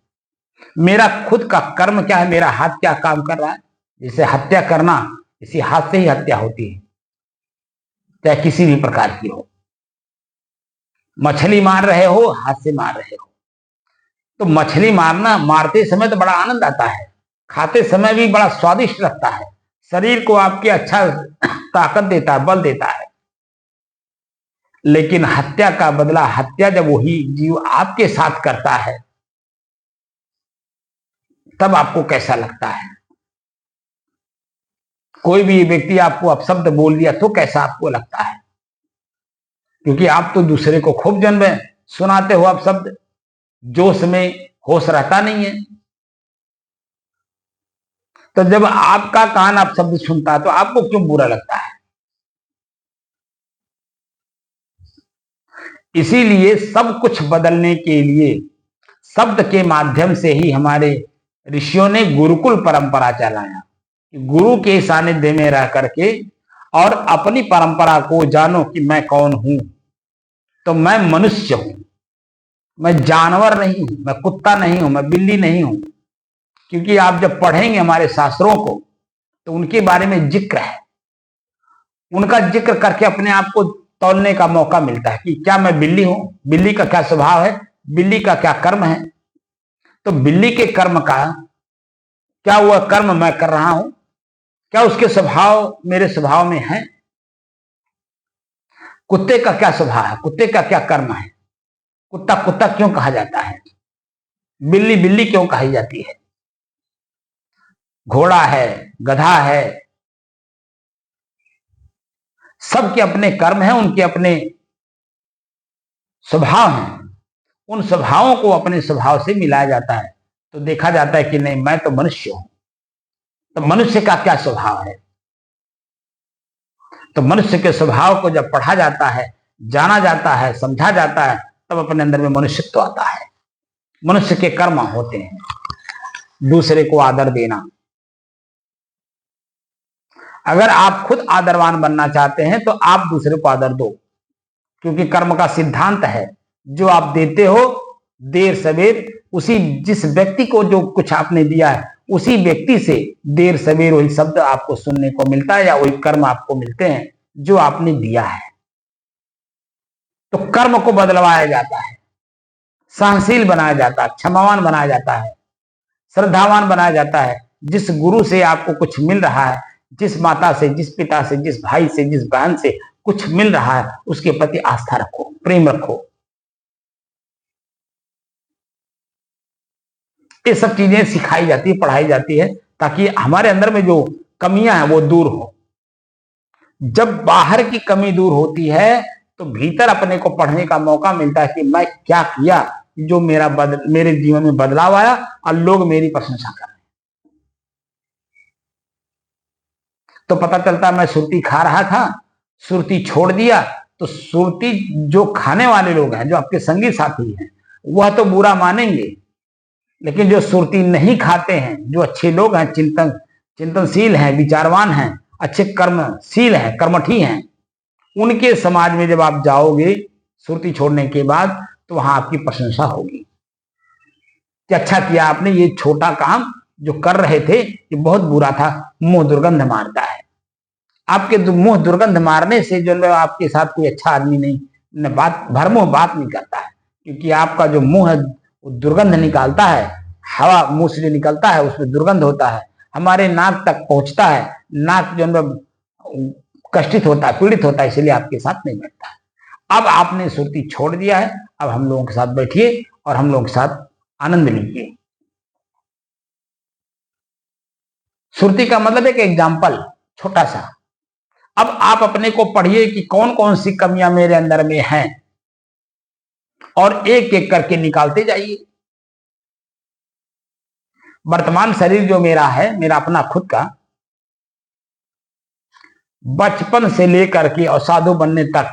मेरा खुद का कर्म क्या है, मेरा हाथ क्या काम कर रहा है। जैसे हत्या करना, इसी हाथ से ही हत्या होती है, चाहे किसी भी प्रकार की हो। मछली मार रहे हो, हाथ से मार रहे हो, तो मछली मारना, मारते समय तो बड़ा आनंद आता है, खाते समय भी बड़ा स्वादिष्ट लगता है, शरीर को आपके अच्छा ताकत देता है, बल देता है। लेकिन हत्या का बदला, हत्या जब वही जीव आपके साथ करता है, तब आपको कैसा लगता है। कोई भी व्यक्ति आपको अपशब्द बोल दिया तो कैसा आपको लगता है, क्योंकि आप तो दूसरे को खूब जन्म सुनाते हो अपशब्द, जोश में होश रहता नहीं है। तो जब आपका कान अपशब्द सुनता है तो आपको क्यों बुरा लगता है। इसीलिए सब कुछ बदलने के लिए शब्द के माध्यम से ही हमारे ऋषियों ने गुरुकुल परंपरा चलाया। गुरु के सानिध्य में रह करके और अपनी परंपरा को जानो कि मैं कौन हूं। तो मैं मनुष्य हूं, मैं जानवर नहीं हूं, मैं कुत्ता नहीं हूं, मैं बिल्ली नहीं हूं। क्योंकि आप जब पढ़ेंगे हमारे शास्त्रों को तो उनके बारे में जिक्र है, उनका जिक्र करके अपने आप को तौलने का मौका मिलता है कि क्या मैं बिल्ली हूं, बिल्ली का क्या स्वभाव है, बिल्ली का क्या कर्म है। तो बिल्ली के कर्म का क्या वह कर्म मैं कर रहा हूं, क्या उसके स्वभाव मेरे स्वभाव में है? कुत्ते का क्या स्वभाव है, कुत्ते का क्या कर्म है, कुत्ता कुत्ता क्यों कहा जाता है, बिल्ली बिल्ली क्यों कही जाती है, घोड़ा है, गधा है, सबके अपने कर्म हैं, उनके अपने स्वभाव हैं। उन स्वभावों को अपने स्वभाव से मिलाया जाता है तो देखा जाता है कि नहीं, मैं तो मनुष्य हूं। तो मनुष्य का क्या स्वभाव है? तो मनुष्य के स्वभाव को जब पढ़ा जाता है, जाना जाता है, समझा जाता है, तब अपने अंदर में मनुष्यत्व आता है। मनुष्य के कर्म होते हैं दूसरे को आदर देना। अगर आप खुद आदरवान बनना चाहते हैं तो आप दूसरे को आदर दो, क्योंकि कर्म का सिद्धांत है जो आप देते हो देर सवेर, उसी जिस व्यक्ति को जो कुछ आपने दिया है उसी व्यक्ति से देर सवेर वही शब्द आपको सुनने को मिलता है या वही कर्म आपको मिलते हैं जो आपने दिया है। तो कर्म को बदलवाया जाता है, सहनशील बनाया जाता है, क्षमावान बनाया जाता है, श्रद्धावान बनाया जाता है। जिस गुरु से आपको कुछ मिल रहा है, जिस माता से, जिस पिता से, जिस भाई से, जिस बहन से कुछ मिल रहा है, उसके प्रति आस्था रखो, प्रेम रखो। ये सब चीजें सिखाई जाती है, पढ़ाई जाती है, ताकि हमारे अंदर में जो कमियां हैं वो दूर हो। जब बाहर की कमी दूर होती है तो भीतर अपने को पढ़ने का मौका मिलता है कि मैं क्या किया जो मेरे जीवन में बदलाव आया और लोग मेरी प्रशंसा कर रहे हैं। तो पता चलता मैं सुरती खा रहा था, सुरती छोड़ दिया, तो सुरती जो खाने वाले लोग हैं, जो आपके संगी साथी हैं, वह तो बुरा मानेंगे, लेकिन जो सुरती नहीं खाते हैं, जो अच्छे लोग हैं, चिंतनशील हैं, विचारवान हैं, अच्छे कर्मशील हैं, कर्मठी हैं, उनके समाज में जब आप जाओगे सुरती छोड़ने के बाद तो वहां आपकी प्रशंसा होगी कि अच्छा किया आपने, ये छोटा काम जो कर रहे थे ये बहुत बुरा था, मुंह दुर्गंध मारता है। आपके मुंह दुर्गंध मारने से जो आपके साथ कोई अच्छा आदमी नहीं न बात भरमुंह बात नहीं करता है, क्योंकि आपका जो मुंह है वो दुर्गंध निकालता है, हवा मुंह से निकलता है उसमें दुर्गंध होता है, हमारे नाक तक पहुंचता है, नाक जो कष्टित होता है, पीड़ित होता है, इसलिए आपके साथ नहीं बैठता। अब आपने सुरती छोड़ दिया है, अब हम लोगों के साथ बैठिए और हम लोगों के साथ आनंद लीजिए। सुरती का मतलब एक एग्जाम्पल छोटा सा। अब आप अपने को पढ़िए कि कौन कौन सी कमियां मेरे अंदर में हैं और एक एक करके निकालते जाइए। वर्तमान शरीर जो मेरा है, मेरा अपना खुद का, बचपन से लेकर के और साधु बनने तक,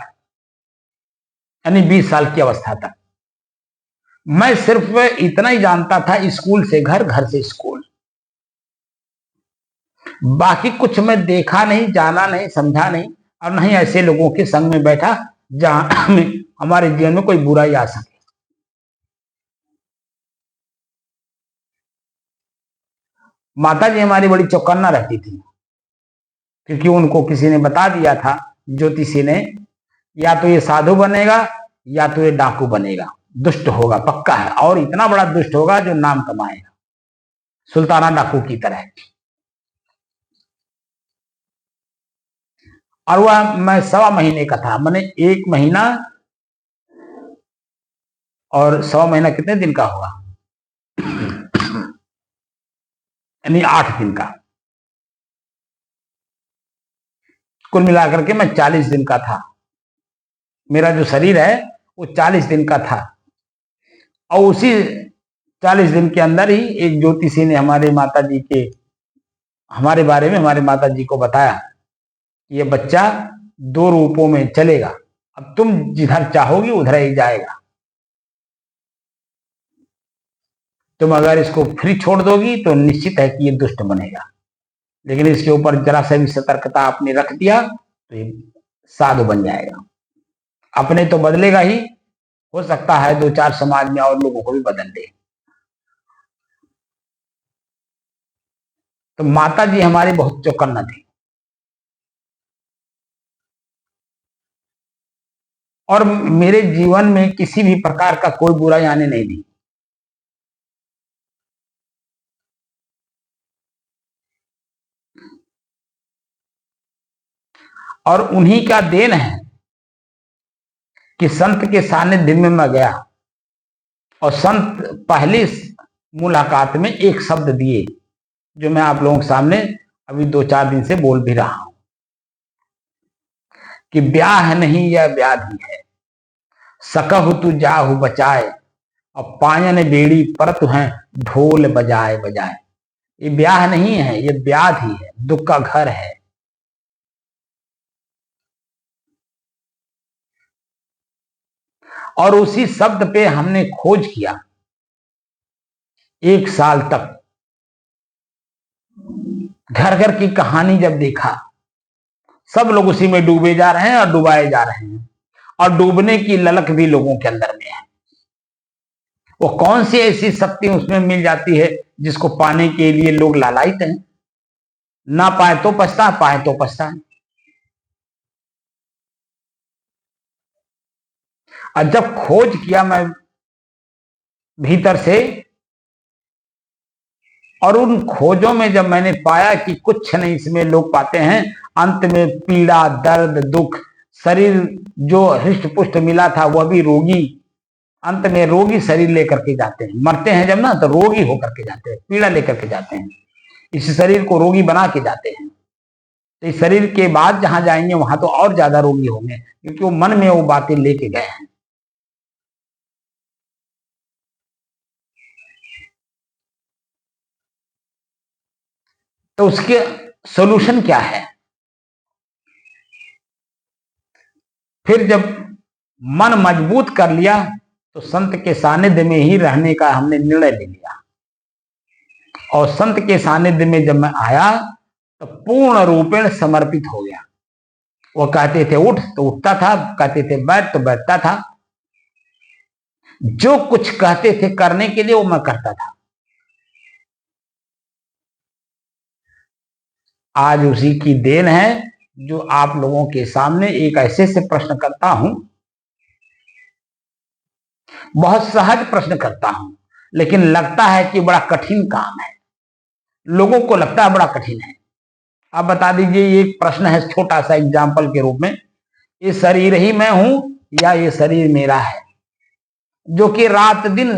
यानी 20 साल की अवस्था तक, मैं सिर्फ इतना ही जानता था, स्कूल से घर, घर से स्कूल, बाकी कुछ मैं देखा नहीं, जाना नहीं, समझा नहीं, और नहीं ऐसे लोगों के संग में बैठा जहां में हमारे जीवन में कोई बुराई आ सके। माता जी हमारी बड़ी चौकन्ना रहती थी, क्योंकि उनको किसी ने बता दिया था, ज्योतिषी ने, या तो ये साधु बनेगा या तो ये डाकू बनेगा, दुष्ट होगा पक्का है, और इतना बड़ा दुष्ट होगा जो नाम कमाएगा, सुल्ताना डाकू की तरह। और वह मैं 1.25 महीने का था, मैंने 1 महीना और 1.25 महीना कितने दिन का हुआ, यानी 8 दिन का, कुल मिलाकर के मैं 40 दिन का था। मेरा जो शरीर है वो 40 दिन का था, और उसी 40 दिन के अंदर ही एक ज्योतिषी ने हमारे माता जी के, हमारे बारे में हमारे माता जी को बताया, ये बच्चा 2 रूपों में चलेगा, अब तुम जिधर चाहोगी उधर ही जाएगा, तुम अगर इसको फ्री छोड़ दोगी तो निश्चित है कि ये दुष्ट बनेगा, लेकिन इसके ऊपर जरा सा भी सतर्कता आपने रख दिया तो ये साधु बन जाएगा। अपने तो बदलेगा ही, हो सकता है 2-4 समाज में और लोगों को भी बदल दे। तो माता जी हमारी बहुत चौकन्ना थी, और मेरे जीवन में किसी भी प्रकार का कोई बुराई आने नहीं दी। और उन्हीं का देन है कि संत के सानिध्य में मैं गया और संत पहली मुलाकात में एक शब्द दिए जो मैं आप लोगों के सामने अभी 2-4 दिन से बोल भी रहा हूं कि ब्याह नहीं यह व्याधि है, सकहु तू जाहु बचाए, और पायन बेड़ी परत हैं ढोल बजाए बजाए। ये ब्याह नहीं है, ये व्याधि है, दुख का घर है। और उसी शब्द पे हमने खोज किया 1 साल तक। घर घर की कहानी जब देखा, सब लोग उसी में डूबे जा रहे हैं और डुबाए जा रहे हैं, और डूबने की ललक भी लोगों के अंदर में है। वो कौन सी ऐसी शक्ति उसमें मिल जाती है जिसको पाने के लिए लोग लालायित हैं, ना पाए तो पछता, पाए तो पछता। और जब खोज किया मैं भीतर से, और उन खोजों में जब मैंने पाया कि कुछ नहीं इसमें लोग पाते हैं, अंत में पीड़ा, दर्द, दुख, शरीर जो हृष्ट पुष्ट मिला था वह भी रोगी, अंत में रोगी शरीर लेकर के जाते हैं। मरते हैं जब ना तो रोगी होकर के जाते हैं, पीड़ा लेकर के जाते हैं, इस शरीर को रोगी बना के जाते हैं। तो इस शरीर के बाद जहां जाएंगे वहां तो और ज्यादा रोगी होंगे, क्योंकि वो मन में वो बातें लेके गए हैं। तो उसके सॉल्यूशन क्या है? फिर जब मन मजबूत कर लिया तो संत के सानिध्य में ही रहने का हमने निर्णय ले लिया। और संत के सानिध्य में जब मैं आया तो पूर्ण रूपेण समर्पित हो गया। वो कहते थे उठ तो उठता था, कहते थे बैठ तो बैठता था, जो कुछ कहते थे करने के लिए वो मैं करता था। आज उसी की देन है जो आप लोगों के सामने एक ऐसे से प्रश्न करता हूं, बहुत सहज प्रश्न करता हूं, लेकिन लगता है कि बड़ा कठिन काम है, लोगों को लगता है बड़ा कठिन है। आप बता दीजिए, ये एक प्रश्न है छोटा सा एग्जाम्पल के रूप में, ये शरीर ही मैं हूं या ये शरीर मेरा है? जो कि रात दिन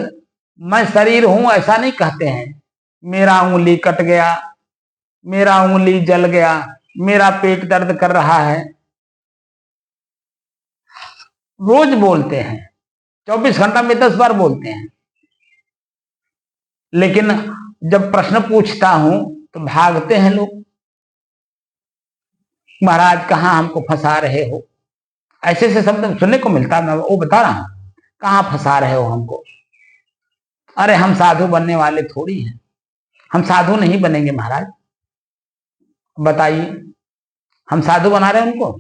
मैं शरीर हूं ऐसा नहीं कहते हैं। मेरा उंगली कट गया, मेरा उंगली जल गया, मेरा पेट दर्द कर रहा है, रोज बोलते हैं, 24 घंटा में 10 बार बोलते हैं। लेकिन जब प्रश्न पूछता हूं तो भागते हैं लोग, महाराज कहां हमको फंसा रहे हो? ऐसे ऐसे शब्द सुनने को मिलता है। मैं वो बता रहा हूं, कहां फंसा रहे हो हमको? अरे हम साधु बनने वाले थोड़ी हैं, हम साधु नहीं बनेंगे महाराज। बताइए, हम साधु बना रहे हैं उनको?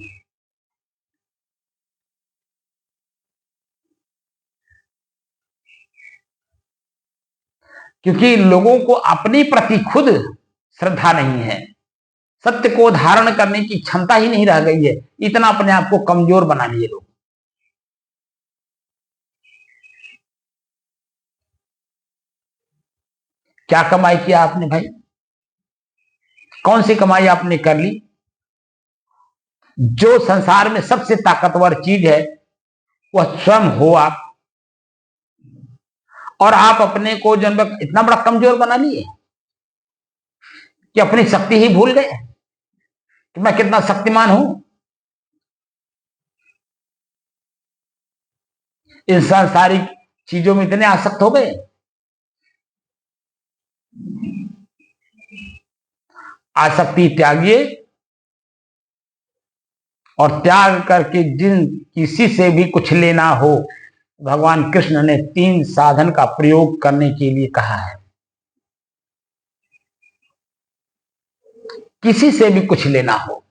क्योंकि लोगों को अपने प्रति खुद श्रद्धा नहीं है, सत्य को धारण करने की क्षमता ही नहीं रह गई है, इतना अपने आप को कमजोर बना लिए लोग। क्या कमाई किया आपने भाई? कौन सी कमाई आपने कर ली? जो संसार में सबसे ताकतवर चीज है वह स्वयं हो आप, और आप अपने को जो इतना बड़ा कमजोर बना लिए कि अपनी शक्ति ही भूल गए कि मैं कितना शक्तिमान हूं। इन सांसारिक चीजों में इतने आसक्त हो गए। आसक्ति त्यागिए, और त्याग करके जिन किसी से भी कुछ लेना हो, भगवान कृष्ण ने 3 साधन का प्रयोग करने के लिए कहा है। किसी से भी कुछ लेना हो,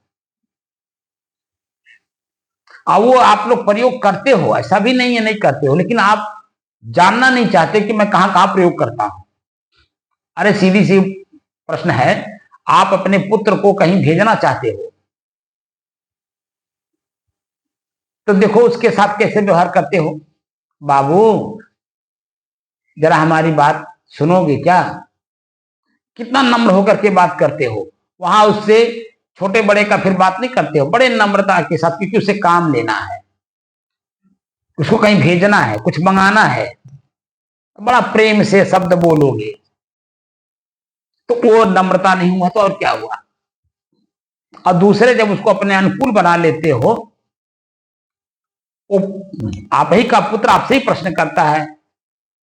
और वो आप लोग प्रयोग करते हो, ऐसा भी नहीं है नहीं करते हो, लेकिन आप जानना नहीं चाहते कि मैं कहां कहां प्रयोग करता हूं। अरे सीधी सी प्रश्न है, आप अपने पुत्र को कहीं भेजना चाहते हो तो देखो उसके साथ कैसे व्यवहार करते हो। बाबू जरा हमारी बात सुनोगे क्या? कितना नम्र होकर के बात करते हो। वहां उससे छोटे बड़े का फिर बात नहीं करते हो, बड़े नम्रता के साथ, क्योंकि उसे काम लेना है, उसको कहीं भेजना है, कुछ मंगाना है, बड़ा प्रेम से शब्द बोलोगे तो वो नम्रता नहीं हुआ तो और क्या हुआ। और दूसरे जब उसको अपने अनुकूल बना लेते हो, वो आप ही का पुत्र आपसे ही प्रश्न करता है,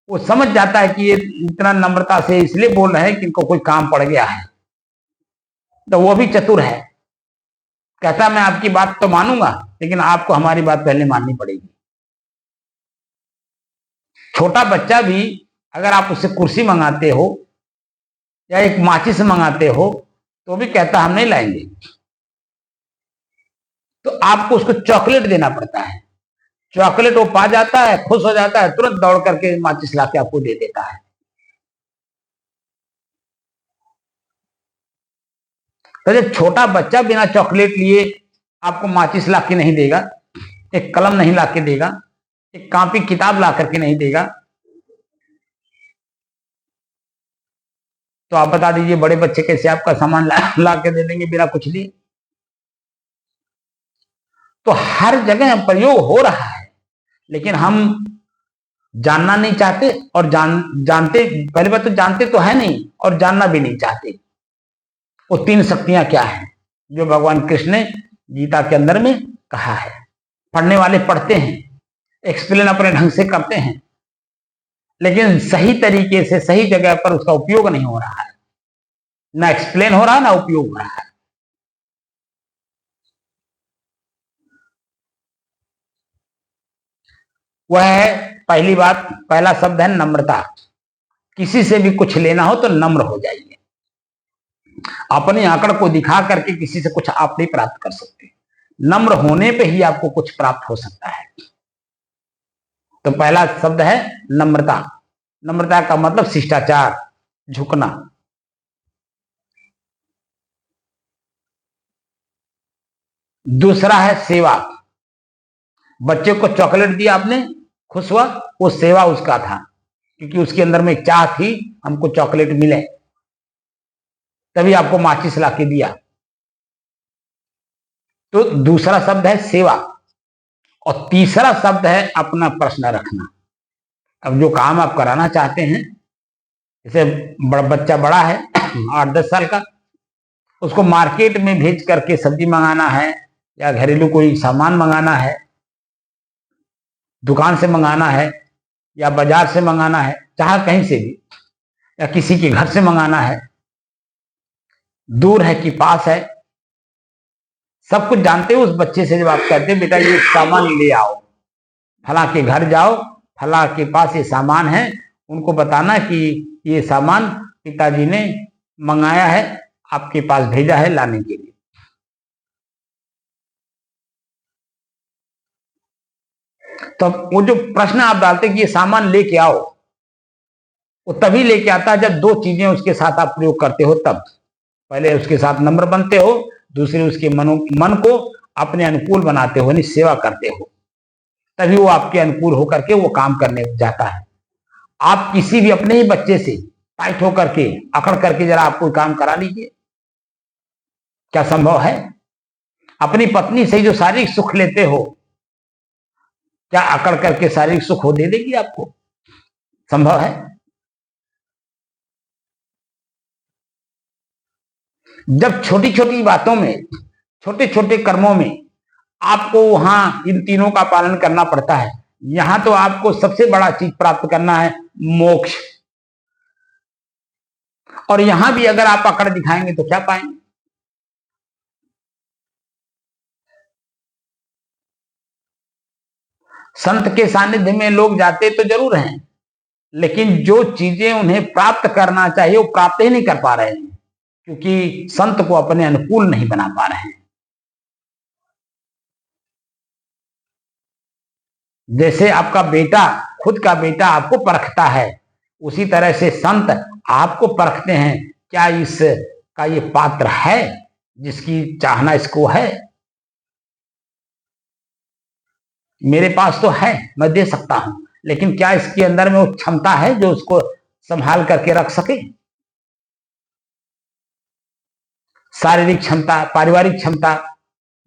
वो समझ जाता है कि ये इतना नम्रता से इसलिए बोल रहे हैं कि इनको कोई काम पड़ गया है, तो वो भी चतुर है, कहता मैं आपकी बात तो मानूंगा लेकिन आपको हमारी बात पहले माननी पड़ेगी। छोटा बच्चा भी अगर आप उससे कुर्सी मंगाते हो या एक माचिस मंगाते हो तो भी कहता हम नहीं लाएंगे, तो आपको उसको चॉकलेट देना पड़ता है। चॉकलेट वो पा जाता है, खुश हो जाता है, तुरंत दौड़ करके माचिस लाके आपको दे देता है। तो जब छोटा बच्चा बिना चॉकलेट लिए आपको माचिस लाके नहीं देगा, एक कलम नहीं लाके देगा, एक कॉपी किताब ला करके नहीं देगा, तो आप बता दीजिए बड़े बच्चे कैसे आपका सामान ला के दे देंगे बिना कुछ लिए। तो हर जगह प्रयोग हो रहा है, लेकिन हम जानना नहीं चाहते और जानते, पहली बात तो जानते तो है नहीं और जानना भी नहीं चाहते। वो तीन शक्तियां क्या है जो भगवान कृष्ण ने गीता के अंदर में कहा है। पढ़ने वाले पढ़ते हैं, एक्सप्लेन अपने ढंग से करते हैं, लेकिन सही तरीके से सही जगह पर उसका उपयोग नहीं हो रहा है, ना एक्सप्लेन हो रहा है ना उपयोग हो रहा है। वह है पहली बात, पहला शब्द है नम्रता। किसी से भी कुछ लेना हो तो नम्र हो जाइए। अपने आंकड़ को दिखा करके किसी से कुछ आप नहीं प्राप्त कर सकते, नम्र होने पे ही आपको कुछ प्राप्त हो सकता है। तो पहला शब्द है नम्रता। नम्रता का मतलब शिष्टाचार, झुकना। दूसरा है सेवा। बच्चे को चॉकलेट दिया आपने, खुश हुआ, वो सेवा उसका था, क्योंकि उसके अंदर में एक चाह थी हमको चॉकलेट मिले, तभी आपको माचिस ला के दिया। तो दूसरा शब्द है सेवा। और तीसरा शब्द है अपना प्रश्न रखना। अब जो काम आप कराना चाहते हैं, जैसे बच्चा बड़ा है 8-10 साल का, उसको मार्केट में भेज करके सब्जी मंगाना है या घरेलू कोई सामान मंगाना है, दुकान से मंगाना है या बाजार से मंगाना है, चाहे कहीं से भी, या किसी के घर से मंगाना है, दूर है कि पास है, सब कुछ जानते हो। उस बच्चे से जब आप कहते हैं बेटा ये सामान ले आओ, फला के घर जाओ, फला के पास ये सामान है, उनको बताना कि ये सामान पिताजी ने मंगाया है, आपके पास भेजा है लाने के लिए। तो वो जो प्रश्न आप डालते कि ये सामान लेके आओ, वो तभी लेके आता है जब दो चीजें उसके साथ आप प्रयोग करते हो। तब पहले उसके साथ नम्र बनते हो, दूसरे उसके मन को अपने अनुकूल बनाते हो, यानी सेवा करते हो, तभी वो आपके अनुकूल होकर के वो काम करने जाता है। आप किसी भी अपने ही बच्चे से टाइट होकर के अकड़ करके जरा आप कोई काम करा लीजिए, क्या संभव है? अपनी पत्नी से जो शारीरिक सुख लेते हो, क्या अकड़ करके शारीरिक सुख हो दे देगी आपको? संभव है? जब छोटी छोटी बातों में, छोटे छोटे कर्मों में आपको वहां इन तीनों का पालन करना पड़ता है, यहां तो आपको सबसे बड़ा चीज प्राप्त करना है, मोक्ष। और यहां भी अगर आप अकड़ दिखाएंगे तो क्या पाएंगे? संत के सानिध्य में लोग जाते तो जरूर हैं, लेकिन जो चीजें उन्हें प्राप्त करना चाहिए वो प्राप्त ही नहीं कर पा रहे हैं, क्योंकि संत को अपने अनुकूल नहीं बना पा रहे हैं। जैसे आपका बेटा, खुद का बेटा आपको परखता है, उसी तरह से संत आपको परखते हैं, क्या इसका ये पात्र है जिसकी चाहना इसको है? मेरे पास तो है, मैं दे सकता हूं, लेकिन क्या इसके अंदर में वो क्षमता है जो उसको संभाल करके रख सके? शारीरिक क्षमता, पारिवारिक क्षमता,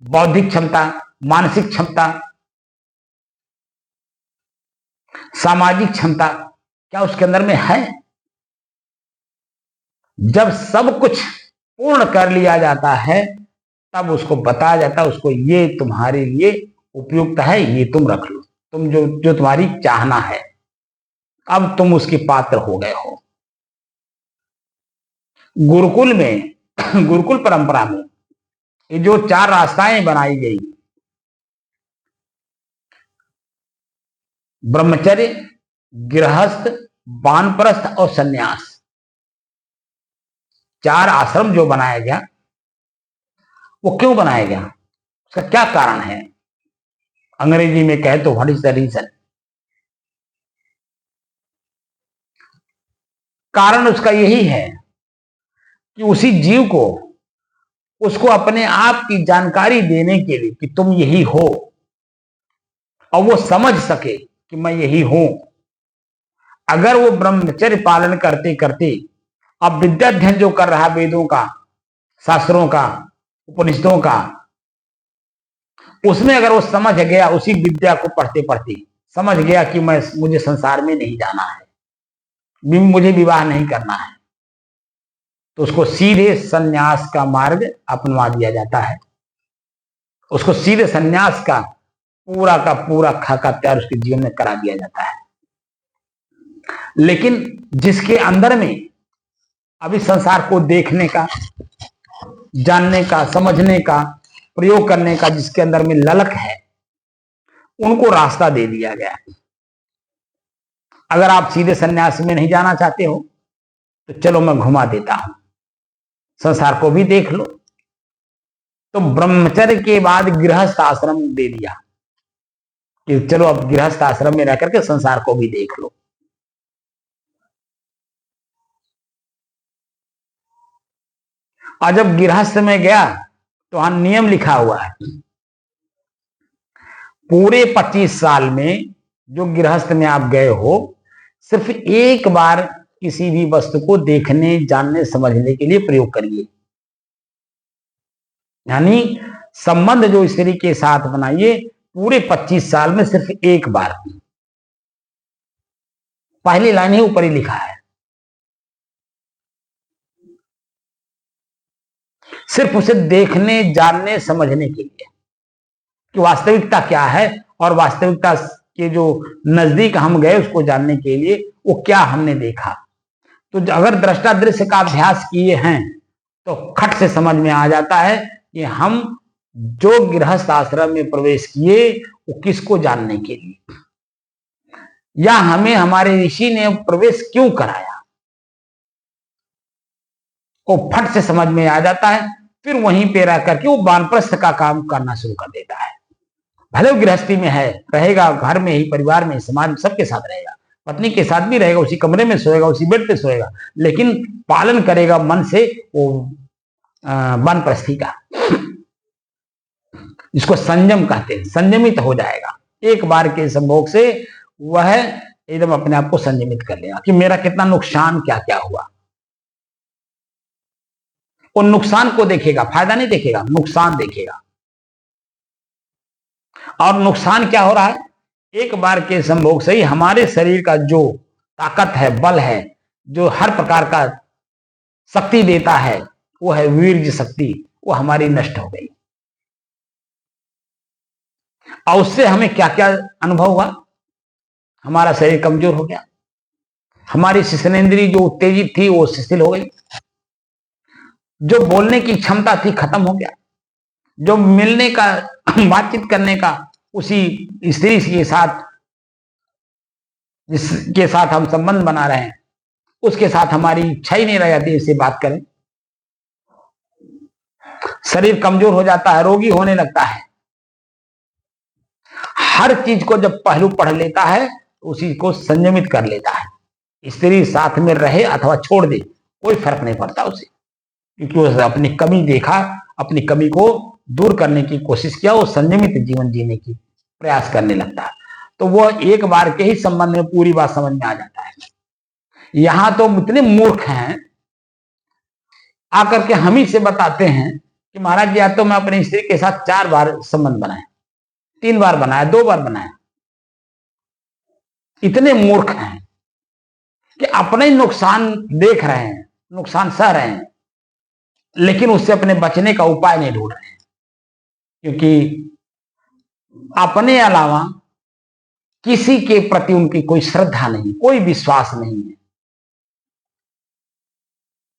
बौद्धिक क्षमता, मानसिक क्षमता, सामाजिक क्षमता, क्या उसके अंदर में है? जब सब कुछ पूर्ण कर लिया जाता है तब उसको बताया जाता है, उसको ये तुम्हारे लिए उपयुक्त है, ये तुम रख लो, तुम जो तुम्हारी चाहना है, अब तुम उसके पात्र हो गए हो। गुरुकुल में गुरुकुल परंपरा में ये जो 4 रास्ताएं बनाई गई, ब्रह्मचर्य, गृहस्थ, वानप्रस्थ और सन्यास, 4 आश्रम जो बनाया गया, वो क्यों बनाया गया? उसका क्या कारण है? अंग्रेजी में कहे तो व्हाट इज द रीजन? कारण उसका यही है कि उसी जीव को, उसको अपने आप की जानकारी देने के लिए कि तुम यही हो, और वो समझ सके कि मैं यही हूं। अगर वो ब्रह्मचर्य पालन करते करते अब विद्याध्ययन जो कर रहा, वेदों का, शास्त्रों का, उपनिषदों का, उसमें अगर वो समझ गया, उसी विद्या को पढ़ते पढ़ते समझ गया कि मुझे संसार में नहीं जाना है, मुझे विवाह नहीं करना है, तो उसको सीधे सन्यास का मार्ग अपनवा दिया जाता है। उसको सीधे सन्यास का पूरा खाका तैयार उसके जीवन में करा दिया जाता है। लेकिन जिसके अंदर में अभी संसार को देखने का, जानने का, समझने का, प्रयोग करने का जिसके अंदर में ललक है, उनको रास्ता दे दिया गया है। अगर आप सीधे सन्यास में नहीं जाना चाहते हो तो चलो मैं घुमा देता हूं, संसार को भी देख लो। तो ब्रह्मचर्य के बाद गृहस्थ आश्रम दे दिया कि चलो अब गृहस्थ आश्रम में रह करके संसार को भी देख लो। और जब गृहस्थ में गया तो वहां नियम लिखा हुआ है, पूरे 25 साल में जो गृहस्थ में आप गए हो, सिर्फ एक बार किसी भी वस्तु को देखने, जानने, समझने के लिए प्रयोग करिए। यानी संबंध जो स्त्री के साथ बनाइए, पूरे 25 साल में सिर्फ एक बार। पहली लाइन ही ऊपर ही लिखा है, सिर्फ उसे देखने, जानने, समझने के लिए कि वास्तविकता क्या है, और वास्तविकता के जो नजदीक हम गए उसको जानने के लिए वो क्या हमने देखा। तो अगर दृष्टा दृश्य का अभ्यास किए हैं तो खट से समझ में आ जाता है कि हम जो गृहस्थ आश्रम में प्रवेश किए वो किसको जानने के लिए, या हमें हमारे ऋषि ने प्रवेश क्यों कराया, वो फट से समझ में आ जाता है। फिर वहीं पे रह करके वो वानप्रस्थ का काम करना शुरू कर देता है। भले वो गृहस्थी में है, रहेगा घर में ही, परिवार में, समाज में, सबके साथ रहेगा, पत्नी के साथ भी रहेगा, उसी कमरे में सोएगा, उसी बेड पे सोएगा, लेकिन पालन करेगा मन से वो वानप्रस्थी का, जिसको संयम कहते हैं। संयमित हो जाएगा एक बार के संभोग से, वह एकदम अपने आप को संयमित कर लेगा कि मेरा कितना नुकसान क्या क्या हुआ। वो नुकसान को देखेगा, फायदा नहीं देखेगा, नुकसान देखेगा। और नुकसान क्या हो रहा है, एक बार के संभोग से ही हमारे शरीर का जो ताकत है, बल है, जो हर प्रकार का शक्ति देता है, वो है वीर्य शक्ति, वो हमारी नष्ट हो गई। और उससे हमें क्या क्या अनुभव हुआ, हमारा शरीर कमजोर हो गया, हमारी शिश्नेंद्री जो उत्तेजित थी वो शिथिल हो गई, जो बोलने की क्षमता थी खत्म हो गया, जो मिलने का, बातचीत करने का, उसी स्त्री के साथ जिसके साथ हम संबंध बना रहे हैं उसके साथ हमारी इच्छा ही नहीं रह जाती इससे बात करें। शरीर कमजोर हो जाता है, रोगी होने लगता है। हर चीज को जब पहलू पढ़ लेता है तो उसी को संयमित कर लेता है। स्त्री साथ में रहे अथवा छोड़ दे, कोई फर्क नहीं पड़ता उसे, क्योंकि उसने अपनी कमी देखा, अपनी कमी को दूर करने की कोशिश किया, वो संयमित जीवन जीने की प्रयास करने लगता है। तो वो एक बार के ही संबंध में पूरी बात समझ में आ जाता है। यहां तो इतने मूर्ख हैं आकर के हम ही से बताते हैं कि महाराज या तो मैं अपनी स्त्री के साथ 4 बार संबंध बनाया, 3 बार बनाया, 2 बार बनाया। इतने मूर्ख हैं कि अपने ही नुकसान देख रहे हैं, नुकसान सह रहे हैं, लेकिन उससे अपने बचने का उपाय नहीं ढूंढ रहे हैं, क्योंकि अपने अलावा किसी के प्रति उनकी कोई श्रद्धा नहीं, कोई विश्वास नहीं है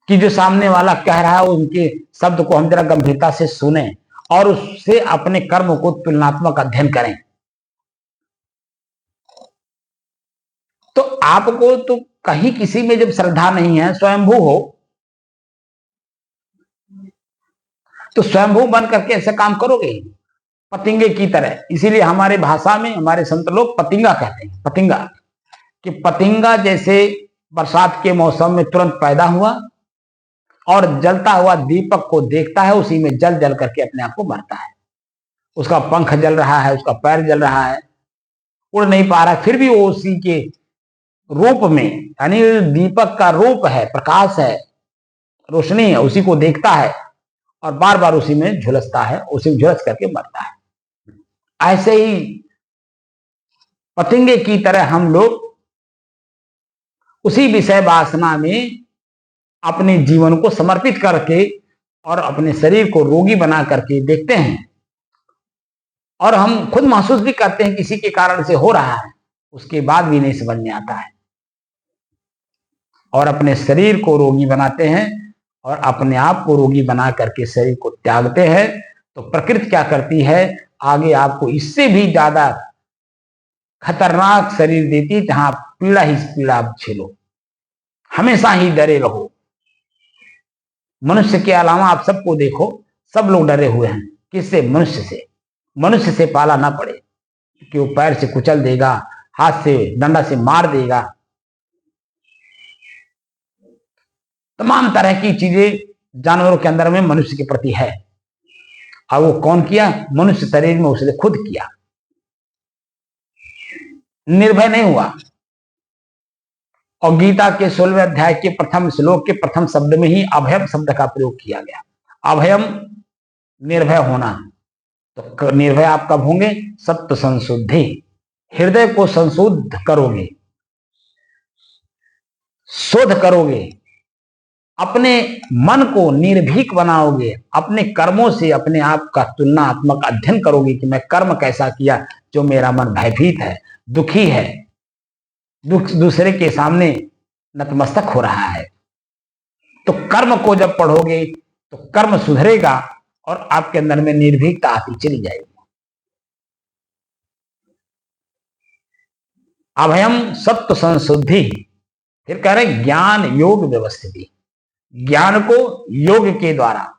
कि जो सामने वाला कह रहा है उनके शब्द को हम जरा गंभीरता से सुने और उससे अपने कर्म को तुलनात्मक अध्ययन करें। तो आपको तो कहीं किसी में जब श्रद्धा नहीं है, स्वयंभू हो, तो स्वयंभू बन करके ऐसे काम करोगे पतिंगे की तरह। इसीलिए हमारे भाषा में हमारे संत लोग पतिंगा कहते हैं, पतिंगा, कि पतिंगा जैसे बरसात के मौसम में तुरंत पैदा हुआ और जलता हुआ दीपक को देखता है, उसी में जल जल करके अपने आप को मरता है। उसका पंख जल रहा है, उसका पैर जल रहा है, उड़ नहीं पा रहा है, फिर भी वो उसी के रूप में, यानी दीपक का रूप है, प्रकाश है, रोशनी है, उसी को देखता है और बार बार उसी में झुलसता है, उसी में झुलस करके मरता है। ऐसे ही पतंगे की तरह हम लोग उसी विषय वासना में अपने जीवन को समर्पित करके और अपने शरीर को रोगी बना करके देखते हैं, और हम खुद महसूस भी करते हैं किसी के कारण से हो रहा है, उसके बाद भी नहीं समझ में आता है, और अपने शरीर को रोगी बनाते हैं और अपने आप को रोगी बना करके शरीर को त्यागते हैं। तो प्रकृति क्या करती है, आगे आपको इससे भी ज्यादा खतरनाक शरीर देती, जहां पीड़ा ही पीड़ा आप झेलो, हमेशा ही डरे रहो। मनुष्य के अलावा आप सबको देखो, सब लोग डरे हुए हैं। किससे? मनुष्य से। मनुष्य से पाला ना पड़े कि वो पैर से कुचल देगा, हाथ से डंडा से मार देगा, तमाम तरह की चीजें जानवरों के अंदर में मनुष्य के प्रति है। और वो कौन किया? मनुष्य शरीर में उसने खुद किया, निर्भय नहीं हुआ। और गीता के 16वें अध्याय के प्रथम श्लोक के प्रथम शब्द में ही अभयम शब्द का प्रयोग किया गया। अभयम निर्भय होना। तो निर्भय आप कब होंगे? सत्व संशुद्धि, हृदय को संशुद्ध करोगे, शोध करोगे, अपने मन को निर्भीक बनाओगे, अपने कर्मों से अपने आप का तुलनात्मक अध्ययन करोगे कि मैं कर्म कैसा किया जो मेरा मन भयभीत है, दुखी है, दूसरे के सामने नतमस्तक हो रहा है। तो कर्म को जब पढ़ोगे तो कर्म सुधरेगा और आपके अंदर में निर्भीकता आती चली जाएगी। अभयम सत्व संशुद्धि। फिर कह रहे ज्ञान योग व्यवस्थिति। ज्ञान को योग के द्वारा,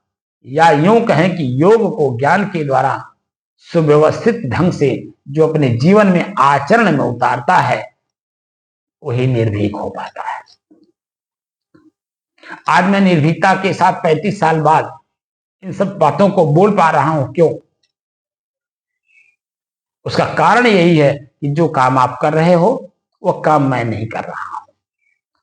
या यूं कहें कि योग को ज्ञान के द्वारा सुव्यवस्थित ढंग से जो अपने जीवन में आचरण में उतारता है वही निर्भीक हो पाता है। आज मैं निर्भीकता के साथ 35 साल बाद इन सब बातों को बोल पा रहा हूं। क्यों? उसका कारण यही है कि जो काम आप कर रहे हो वो काम मैं नहीं कर रहा हूं,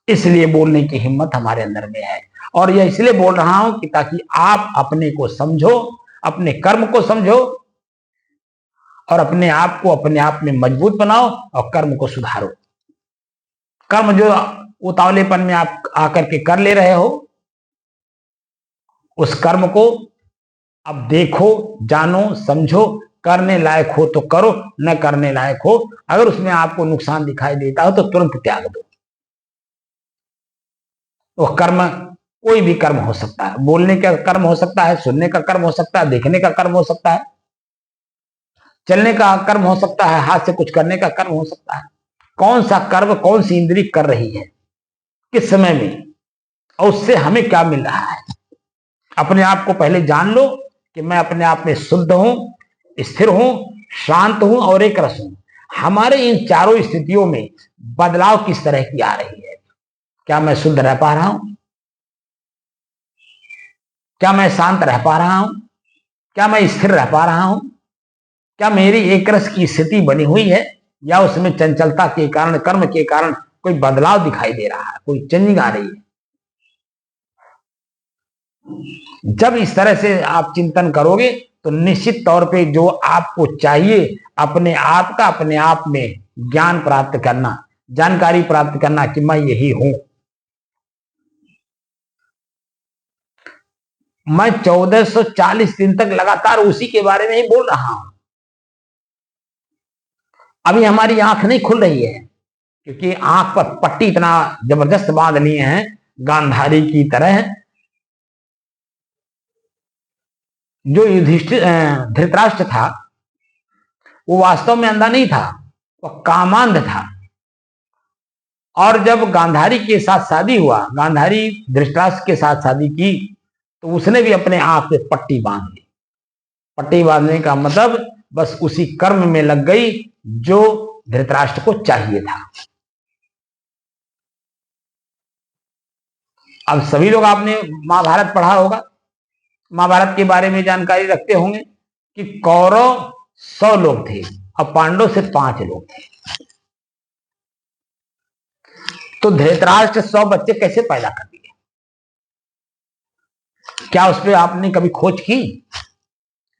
इसलिए बोलने की हिम्मत हमारे अंदर में है। और यह इसलिए बोल रहा हूं कि ताकि आप अपने को समझो, अपने कर्म को समझो और अपने आप को अपने आप में मजबूत बनाओ और कर्म को सुधारो। कर्म जो उतावलेपन में आप आकर के कर ले रहे हो, उस कर्म को अब देखो, जानो, समझो, करने लायक हो तो करो, न करने लायक हो, अगर उसमें आपको नुकसान दिखाई देता हो तो तुरंत त्याग दो। वो कर्म कोई भी कर्म हो सकता है, बोलने का कर्म हो सकता है, सुनने का कर्म हो सकता है, देखने का कर्म हो सकता है, चलने का कर्म हो सकता है, हाथ से कुछ करने का कर्म हो सकता है। कौन सा कर्म कौन सी इंद्री कर रही है, किस समय में, और उससे हमें क्या मिल रहा है। अपने आप को पहले जान लो कि मैं अपने आप में शुद्ध हूं, स्थिर हूं, शांत हूं और एक रस हूं। हमारे इन चारों स्थितियों में बदलाव किस तरह की आ रही है? क्या मैं शुद्ध रह पा रहा हूं? क्या मैं शांत रह पा रहा हूं? क्या मैं स्थिर रह पा रहा हूं? क्या मेरी एक रस की स्थिति बनी हुई है, या उसमें चंचलता के कारण, कर्म के कारण कोई बदलाव दिखाई दे रहा है, कोई चेंजिंग आ रही है? जब इस तरह से आप चिंतन करोगे तो निश्चित तौर पे जो आपको चाहिए अपने आप का, अपने आप में ज्ञान प्राप्त करना, जानकारी प्राप्त करना कि मैं यही हूं। मैं 1440 दिन तक लगातार उसी के बारे में ही बोल रहा हूं। अभी हमारी आंख नहीं खुल रही है क्योंकि आंख पर पट्टी इतना जबरदस्त बांध लिए हैं गांधारी की तरह। जो युधिष्ठिर धृतराष्ट्र था वो वास्तव में अंधा नहीं था, वो कामांध था। और जब गांधारी के साथ शादी हुआ, गांधारी धृतराष्ट्र के साथ शादी की, तो उसने भी अपने आंख पे पट्टी बांध ली। पट्टी बांधने का मतलब बस उसी कर्म में लग गई जो धृतराष्ट्र को चाहिए था। अब सभी लोग आपने महाभारत पढ़ा होगा, महाभारत के बारे में जानकारी रखते होंगे कि कौरव 100 लोग थे और पांडव सिर्फ 5 लोग थे। तो धृतराष्ट्र 100 बच्चे कैसे पैदा कर दिए? क्या उस पर आपने कभी खोज की?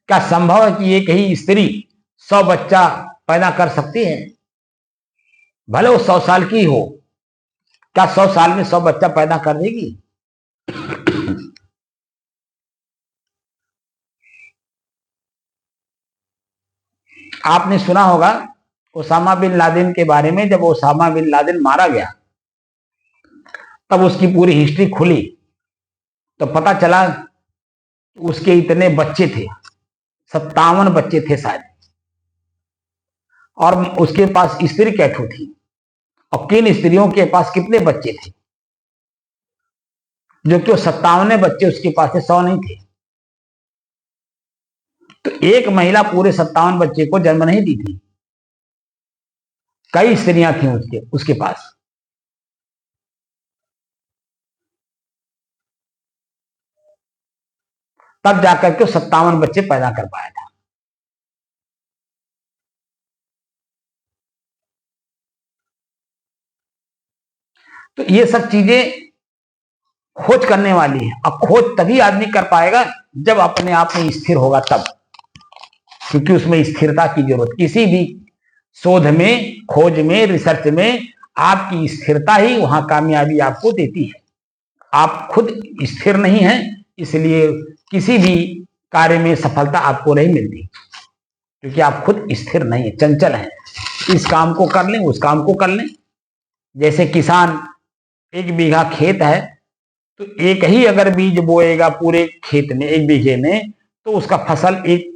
क्या संभव है कि एक ही स्त्री 100 बच्चा पैदा कर सकती है? भले वो 100 साल की हो, क्या 100 साल में 100 बच्चा पैदा कर देगी? आपने सुना होगा ओसामा बिन लादेन के बारे में। जब ओसामा बिन लादेन मारा गया तब उसकी पूरी हिस्ट्री खुली तो पता चला उसके इतने बच्चे थे, 57 बच्चे थे शायद। और उसके पास स्त्री कैठू थी और किन स्त्रियों के पास कितने बच्चे थे, जो कि 57 बच्चे उसके पास थे, 100 नहीं थे। तो एक महिला पूरे 57 बच्चे को जन्म नहीं दी थी, कई स्त्रियां थी उसके पास। तब जाकर के 57 बच्चे पैदा कर पाया था। तो ये सब चीजें खोज करने वाली है। अब खोज तभी आदमी कर पाएगा जब अपने आप में स्थिर होगा तब, क्योंकि उसमें स्थिरता की जरूरत। किसी भी शोध में, खोज में, रिसर्च में आपकी स्थिरता ही वहां कामयाबी आपको देती है। आप खुद स्थिर नहीं है, इसलिए किसी भी कार्य में सफलता आपको नहीं मिलती, क्योंकि आप खुद स्थिर नहीं है, चंचल है। इस काम को कर लें, उस काम को कर लें। जैसे किसान 1 बीघा खेत है तो एक ही अगर बीज बोएगा पूरे खेत में, 1 बीघे में, तो उसका फसल एक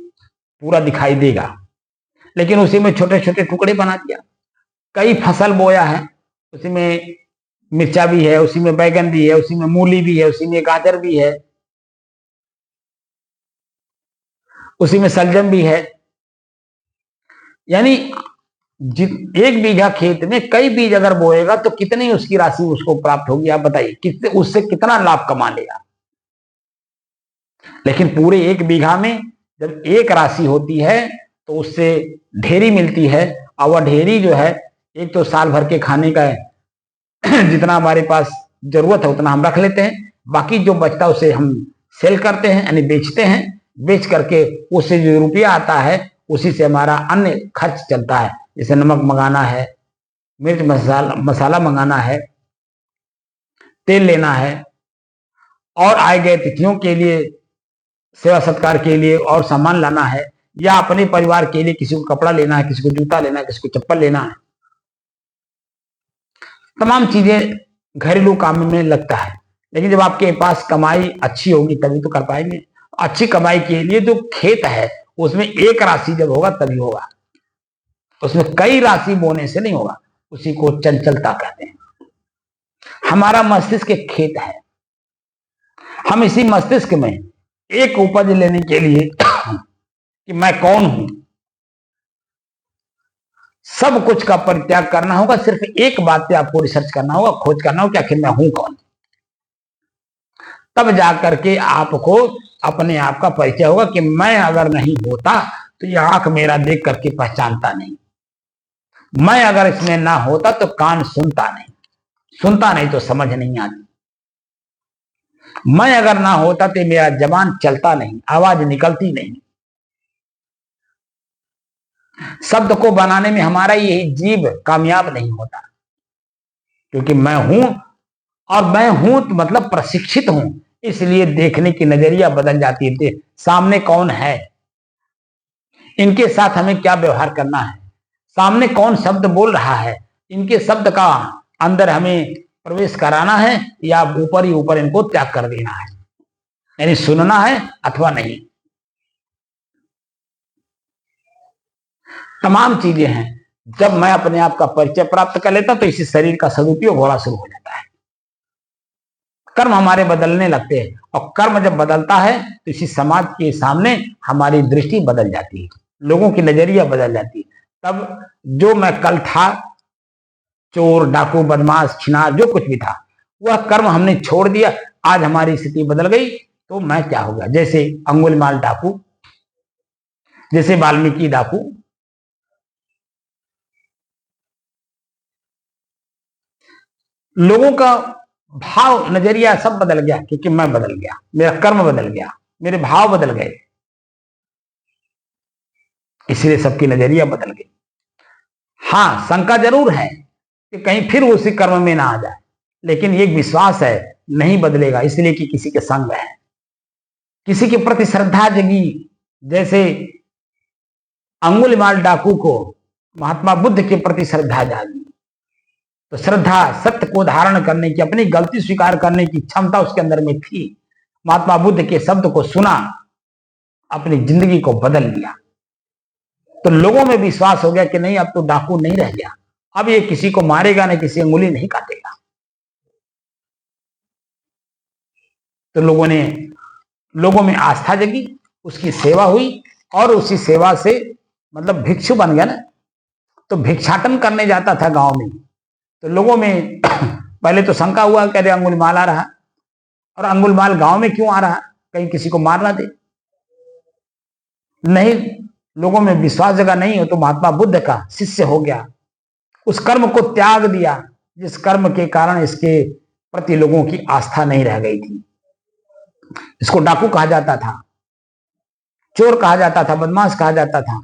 पूरा दिखाई देगा। लेकिन उसी में छोटे छोटे टुकड़े बना दिया, कई फसल बोया है, उसी में मिर्चा भी है, उसी में बैगन भी है, उसी में मूली भी है, उसी में गाजर भी है, उसी में सलजम भी है। यानी 1 बीघा खेत में कई बीज अगर बोएगा तो कितनी उसकी राशि उसको प्राप्त होगी? आप बताइए, कितने उससे कितना लाभ कमा लेगा? लेकिन पूरे 1 बीघा में जब एक राशि होती है तो उससे ढेरी मिलती है। और वह ढेरी जो है, एक तो साल भर के खाने का है, जितना हमारे पास जरूरत है उतना हम रख लेते हैं, बाकी जो बचता है उसे हम सेल करते हैं, यानी बेचते हैं। बेच करके उससे जो रुपया आता है उसी से हमारा अन्य खर्च चलता है। जैसे नमक मंगाना है, मिर्च मसाला मंगाना है, तेल लेना है, और आए गए तिथियों के लिए, सेवा सत्कार के लिए और सामान लाना है, या अपने परिवार के लिए किसी को कपड़ा लेना है, किसी को जूता लेना है, किसी को चप्पल लेना है। तमाम चीजें घरेलू काम में लगता है। लेकिन जब आपके पास कमाई अच्छी होगी तभी तो कर पाएंगे। अच्छी कमाई के लिए जो खेत है उसमें एक राशि जब होगा तभी होगा, उसमें कई राशि बोने से नहीं होगा। उसी को चंचलता कहते हैं। हमारा मस्तिष्क एक खेत है, हम इसी मस्तिष्क में एक उपज लेने के लिए कि मैं कौन हूं, सब कुछ का परित्याग करना होगा। सिर्फ एक बात पे आपको रिसर्च करना होगा, खोज करना होगा कि आखिर मैं हूं कौन। तब जाकर के आपको अपने आप का परिचय होगा कि मैं अगर नहीं होता तो यह आंख मेरा देख करके पहचानता नहीं, मैं अगर इसमें ना होता तो कान सुनता नहीं, सुनता नहीं तो समझ नहीं आती। मैं अगर ना होता तो मेरा जबान चलता नहीं, आवाज निकलती नहीं। शब्द को बनाने में हमारा यही जीव कामयाब नहीं होता, क्योंकि मैं हूं, और मैं हूं तो मतलब प्रशिक्षित हूं, इसलिए देखने की नजरिया बदल जाती है। सामने कौन है, इनके साथ हमें क्या व्यवहार करना है, सामने कौन शब्द बोल रहा है, इनके शब्द का अंदर हमें प्रवेश कराना है या ऊपर ही ऊपर इनको त्याग कर देना है, यानी सुनना है अथवा नहीं। तमाम चीजें हैं। जब मैं अपने आप का परिचय प्राप्त कर लेता तो इसी शरीर का सदुपयोग होना शुरू हो जाता है, कर्म हमारे बदलने लगते हैं, और कर्म जब बदलता है तो इसी समाज के सामने हमारी दृष्टि बदल जाती है, लोगों की नजरिया बदल जाती है। तब जो मैं कल था, चोर डाकू बदमाश छिनार जो कुछ भी था, वह कर्म हमने छोड़ दिया, आज हमारी स्थिति बदल गई, तो मैं क्या हो गया। जैसे अंगुलीमाल डाकू, जैसे वाल्मीकि डाकू, लोगों का भाव नजरिया सब बदल गया, क्योंकि मैं बदल गया, मेरा कर्म बदल गया, मेरे भाव बदल गए, इसलिए सबकी नजरिया बदल गई। हाँ, शंका जरूर है कि कहीं फिर उसी कर्म में ना आ जाए, लेकिन एक विश्वास है नहीं बदलेगा, इसलिए कि किसी के संग है, किसी के प्रति श्रद्धा जगी। जैसे अंगुलीमाल डाकू को महात्मा बुद्ध के प्रति श्रद्धा जागी, तो श्रद्धा सत्य को धारण करने की, अपनी गलती स्वीकार करने की क्षमता उसके अंदर में थी। महात्मा बुद्ध के शब्द को सुना, अपनी जिंदगी को बदल लिया, तो लोगों में विश्वास हो गया कि नहीं, अब तो डाकू नहीं रह गया, अब ये किसी को मारेगा नहीं, किसी अंगुली नहीं काटेगा। तो लोगों में आस्था जगी, उसकी सेवा हुई, और उसी सेवा से मतलब भिक्षु बन गया ना। तो भिक्षाटन करने जाता था गांव में, तो लोगों में पहले तो शंका हुआ, कह रहे अंगुलीमाल आ रहा, और अंगुलीमाल गांव में क्यों आ रहा, कहीं किसी को मार ना दे। नहीं, लोगों में विश्वास जगह नहीं हो, तो महात्मा बुद्ध का शिष्य हो गया, उस कर्म को त्याग दिया जिस कर्म के कारण इसके प्रति लोगों की आस्था नहीं रह गई थी। इसको डाकू कहा जाता था, चोर कहा जाता था, बदमाश कहा जाता था।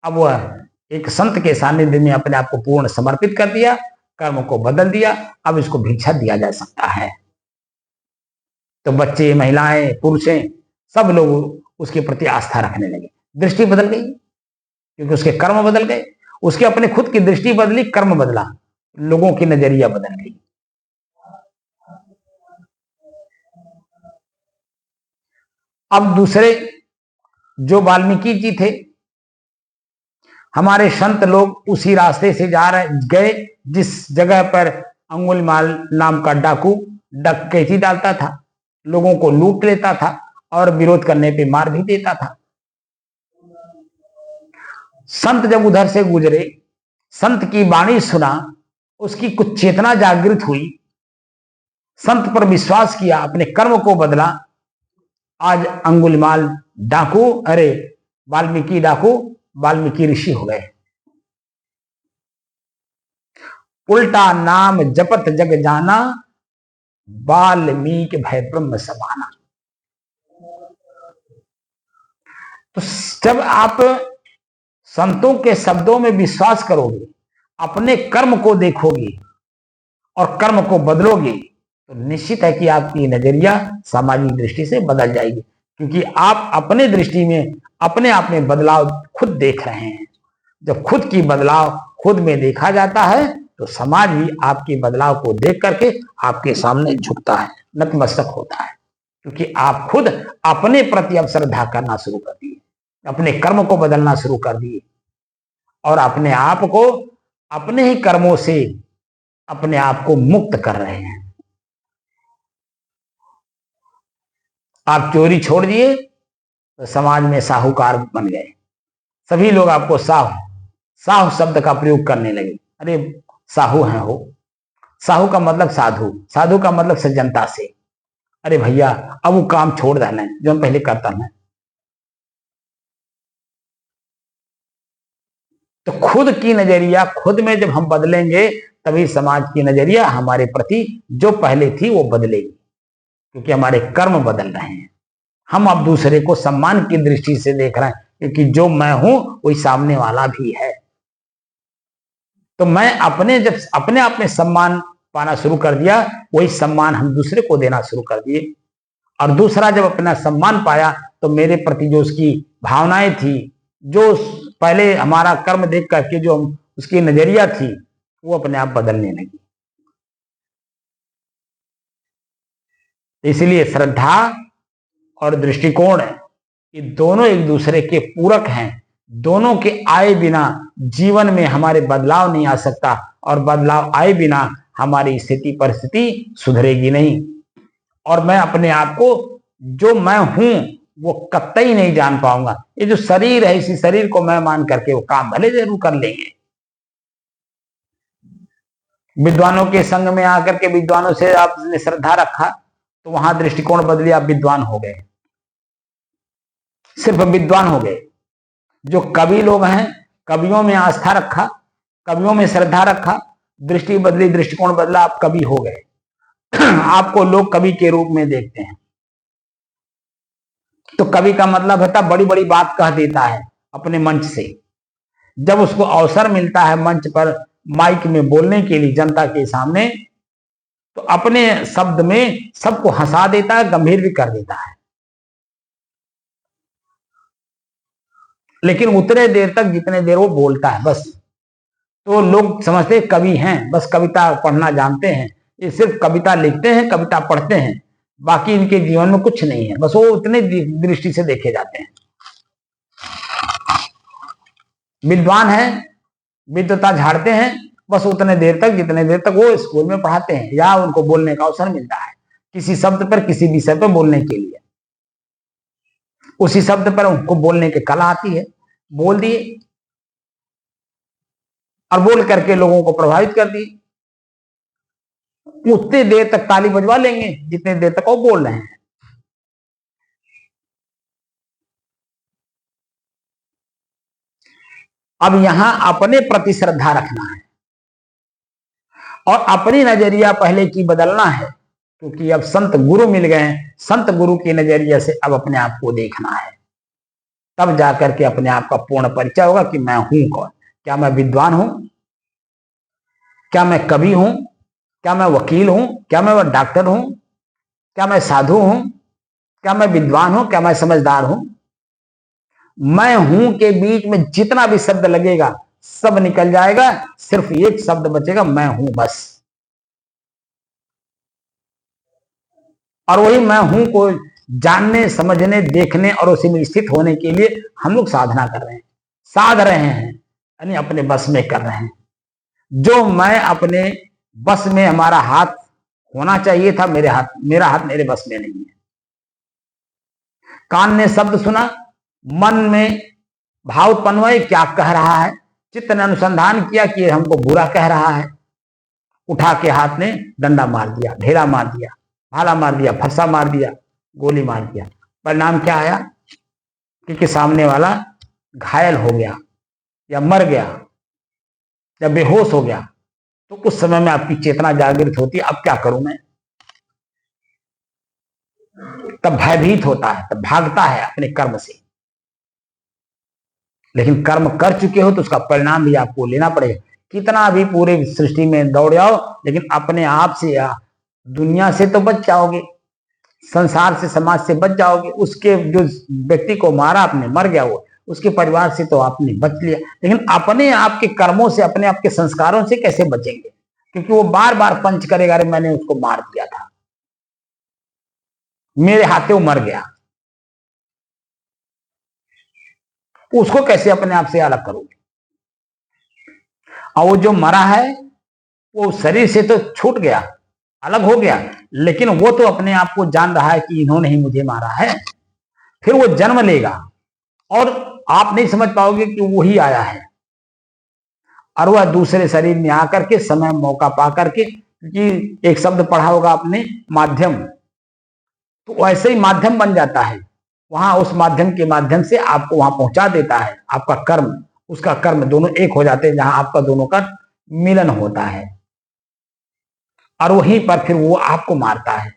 अब वह एक संत के सानिध्य में अपने आप को पूर्ण समर्पित कर दिया, कर्म को बदल दिया, अब इसको भिक्षा दिया जा सकता है। तो बच्चे, महिलाएं, पुरुषें, सब लोग उसके प्रति आस्था रखने लगे, दृष्टि बदल गई, क्योंकि उसके कर्म बदल गए, उसके अपने खुद की दृष्टि बदली, कर्म बदला, लोगों की नजरिया बदल गई। अब दूसरे जो वाल्मीकि जी थे, हमारे संत लोग उसी रास्ते से जा रहे गए जिस जगह पर अंगुलीमाल नाम का डाकू डकैती डालता था, लोगों को लूट लेता था, और विरोध करने पे मार भी देता था। संत जब उधर से गुजरे, संत की वाणी सुना, उसकी कुछ चेतना जागृत हुई, संत पर विश्वास किया, अपने कर्म को बदला। आज अंगुलीमाल डाकू, अरे वाल्मीकि डाकू, वाल्मीकि ऋषि हो गए। उल्टा नाम जपत जग जाना, वाल्मीकि भय ब्रह्म समाना। तो जब आप संतों के शब्दों में विश्वास करोगे, अपने कर्म को देखोगे और कर्म को बदलोगे, तो निश्चित है कि आपकी नजरिया सामाजिक दृष्टि से बदल जाएगी, क्योंकि आप अपने दृष्टि में अपने आप में बदलाव खुद देख रहे हैं। जब खुद की बदलाव खुद में देखा जाता है, तो समाज भी आपके बदलाव को देख करके आपके सामने झुकता है, नतमस्तक होता है, क्योंकि आप खुद अपने प्रति अब श्रद्धा करना शुरू कर दिए, अपने कर्म को बदलना शुरू कर दिए, और अपने आप को अपने ही कर्मों से अपने आप को मुक्त कर रहे हैं। आप चोरी छोड़ दिए तो समाज में साहूकार बन गए, सभी लोग आपको साहू शब्द का प्रयोग करने लगे। अरे साहू हैं हो, साहू का मतलब साधु, साधु का मतलब सज्जनता से। अरे भैया अब वो काम छोड़ देना है जो हम पहले करता है। तो खुद की नजरिया खुद में जब हम बदलेंगे, तभी समाज की नजरिया हमारे प्रति जो पहले थी वो बदलेगी। क्योंकि हमारे कर्म बदल रहे हैं। हम अब दूसरे को सम्मान की दृष्टि से देख रहे हैं, क्योंकि जो मैं हूं वही सामने वाला भी है। तो मैं जब अपने आप में सम्मान पाना शुरू कर दिया, वही सम्मान हम दूसरे को देना शुरू कर दिए। और दूसरा जब अपना सम्मान पाया तो मेरे प्रति जो उसकी भावनाएं थी, जो पहले हमारा कर्म देख करके जो उसकी नजरिया थी, वो अपने आप बदलने लगी। इसलिए श्रद्धा और दृष्टिकोण, ये दोनों एक दूसरे के पूरक हैं। दोनों के आए बिना जीवन में हमारे बदलाव नहीं आ सकता, और बदलाव आए बिना हमारी स्थिति परिस्थिति सुधरेगी नहीं। और मैं अपने आप को जो मैं हूं वो कतई नहीं जान पाऊंगा। ये जो शरीर है, इसी शरीर को मैं मान करके वो काम भले जरूर कर लेंगे। विद्वानों के संग में आकर के विद्वानों से आपने श्रद्धा रखा तो वहां दृष्टिकोण बदली, आप विद्वान हो गए, सिर्फ विद्वान हो गए। जो कवि लोग हैं, कवियों में आस्था रखा, कवियों में श्रद्धा रखा, दृष्टि बदली, दृष्टिकोण बदला, आप कवि हो गए। आपको लोग कवि के रूप में देखते हैं। तो कवि का मतलब होता बड़ी बड़ी बात कह देता है अपने मंच से। जब उसको अवसर मिलता है मंच पर माइक में बोलने के लिए जनता के सामने, तो अपने शब्द में सबको हंसा देता है, गंभीर भी कर देता है। लेकिन उतने देर तक जितने देर वो बोलता है बस, तो लोग समझते कवि हैं, बस कविता पढ़ना जानते हैं, ये सिर्फ कविता लिखते हैं, कविता पढ़ते हैं, बाकी इनके जीवन में कुछ नहीं है। बस वो उतने दृष्टि से देखे जाते हैं। विद्वान है, विद्वता झाड़ते हैं बस उतने देर तक जितने देर तक वो स्कूल में पढ़ाते हैं या उनको बोलने का अवसर मिलता है किसी शब्द पर, किसी विषय पर बोलने के लिए। उसी शब्द पर उनको बोलने की कला आती है, बोल दिए और बोल करके लोगों को प्रभावित कर दिए। उतने देर तक ताली बजवा लेंगे जितने देर तक वो बोल रहे हैं। अब यहां अपने प्रति श्रद्धा रखना है और अपनी नजरिया पहले की बदलना है, क्योंकि अब संत गुरु मिल गए हैं। संत गुरु के नजरिए से अब अपने आप को देखना है, तब जाकर के अपने आप का पूर्ण परिचय होगा कि मैं हूं कौन। क्या मैं विद्वान हूं? क्या मैं कवि हूं? क्या मैं वकील हूं? क्या मैं डॉक्टर हूं? क्या मैं साधु हूं? क्या मैं विद्वान हूं? क्या मैं समझदार हूं? मैं हूं के बीच में जितना भी शब्द लगेगा सब निकल जाएगा, सिर्फ एक शब्द बचेगा, मैं हूं बस। और वही मैं हूं को जानने, समझने, देखने और उसी में स्थित होने के लिए हम लोग साधना कर रहे हैं, साध रहे हैं, यानी अपने बस में कर रहे हैं। जो मैं अपने बस में हमारा हाथ होना चाहिए था, मेरा हाथ मेरे बस में नहीं है। कान ने शब्द सुना, मन में भाव उत्पन्न हुए, क्या कह रहा है, चित्त ने अनुसंधान किया कि हमको बुरा कह रहा है, उठा के हाथ ने डंडा मार दिया, ढेला मार दिया, भाला मार दिया, फरसा मार दिया, गोली मार दिया। परिणाम क्या आया कि सामने वाला घायल हो गया या मर गया या बेहोश हो गया। तो उस समय में आपकी चेतना जागृत होती है, अब क्या करूं मैं, तब भयभीत होता है, तब भागता है अपने कर्म से। लेकिन कर्म कर चुके हो तो उसका परिणाम भी आपको लेना पड़ेगा। कितना भी पूरे सृष्टि में दौड़ जाओ, लेकिन अपने आप से या दुनिया से तो बच जाओगे, संसार से, समाज से बच जाओगे। उसके जो व्यक्ति को मारा आपने, मर गया वो, उसके परिवार से तो आपने बच लिया, लेकिन अपने आप के कर्मों से, अपने आप के संस्कारों से कैसे बचेंगे? क्योंकि वो बार बार पंच करेगा, अरे मैंने उसको मार दिया था, मेरे हाथे वो मर गया। उसको कैसे अपने आप से अलग करोगे? और वो जो मरा है वो शरीर से तो छूट गया, अलग हो गया, लेकिन वो तो अपने आप को जान रहा है कि इन्होंने ही मुझे मारा है। फिर वो जन्म लेगा और आप नहीं समझ पाओगे कि वही आया है, और वह दूसरे शरीर में आकर के समय मौका पा करके, कि एक शब्द पढ़ा होगा आपने, माध्यम, तो ऐसे ही माध्यम बन जाता है। वहां उस माध्यम के माध्यम से आपको वहां पहुंचा देता है। आपका कर्म, उसका कर्म, दोनों एक हो जाते हैं, जहां आपका दोनों का मिलन होता है, और वहीं पर फिर वो आपको मारता है।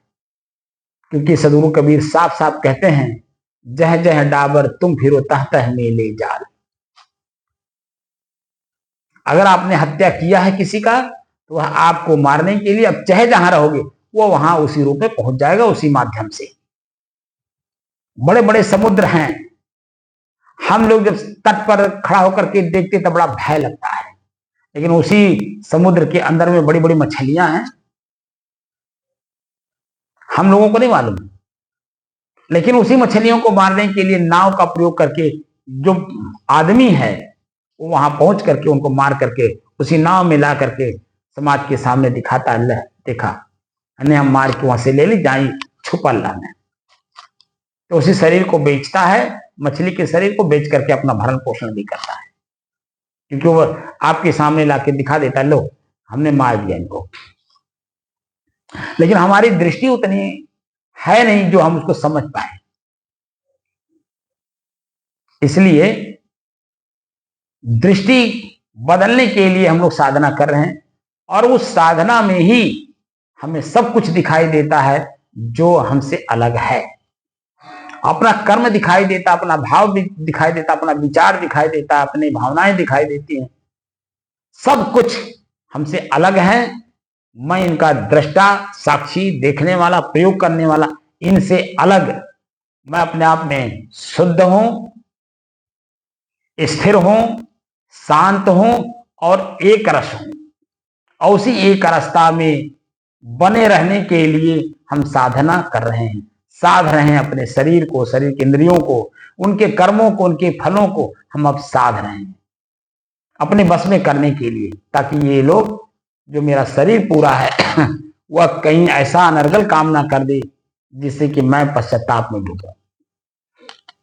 क्योंकि सदगुरु कबीर साफ साफ कहते हैं, जह जह डाबर तुम फिरो तह तह मेले जाल। अगर आपने हत्या किया है किसी का, तो वह आपको मारने के लिए अब चाहे जहां रहोगे वो वहां उसी रूप में पहुंच जाएगा, उसी माध्यम से। बड़े बड़े समुद्र हैं, हम लोग जब तट पर खड़ा होकर के देखते तो बड़ा भय लगता है, लेकिन उसी समुद्र के अंदर में बड़ी बड़ी मछलियां हैं, हम लोगों को नहीं मालूम। लेकिन उसी मछलियों को मारने के लिए नाव का प्रयोग करके जो आदमी है वो वहां पहुंच करके उनको मार करके उसी नाव में ला करके समाज के सामने दिखाता, अल्लाह देखा हमने, हम मार के वहां से ले ली, जाई छुपा अल्लाह ने। तो उसी शरीर को बेचता है, मछली के शरीर को बेच करके अपना भरण पोषण भी करता है, क्योंकि वो आपके सामने लाके दिखा देता, लो हमने मार दिया इनको। लेकिन हमारी दृष्टि उतनी है नहीं जो हम उसको समझ पाए। इसलिए दृष्टि बदलने के लिए हम लोग साधना कर रहे हैं, और उस साधना में ही हमें सब कुछ दिखाई देता है जो हमसे अलग है। अपना कर्म दिखाई देता, अपना भाव भी दिखाई देता, अपना विचार दिखाई देता, अपनी भावनाएं दिखाई देती हैं, सब कुछ हमसे अलग है। मैं इनका दृष्टा, साक्षी, देखने वाला, प्रयोग करने वाला, इनसे अलग मैं अपने आप में शुद्ध हूं, स्थिर हूं, शांत हूं और एक रस हूं। और उसी एक रसता में बने रहने के लिए हम साधना कर रहे हैं, साध रहे हैं अपने शरीर को, शरीर के इंद्रियों को, उनके कर्मों को, उनके फलों को हम अब साध रहे हैं अपने बस में करने के लिए, ताकि ये लोग, जो मेरा शरीर पूरा है वह कहीं ऐसा अनर्गल काम ना कर दे जिससे कि मैं पश्चाताप में डूबूं।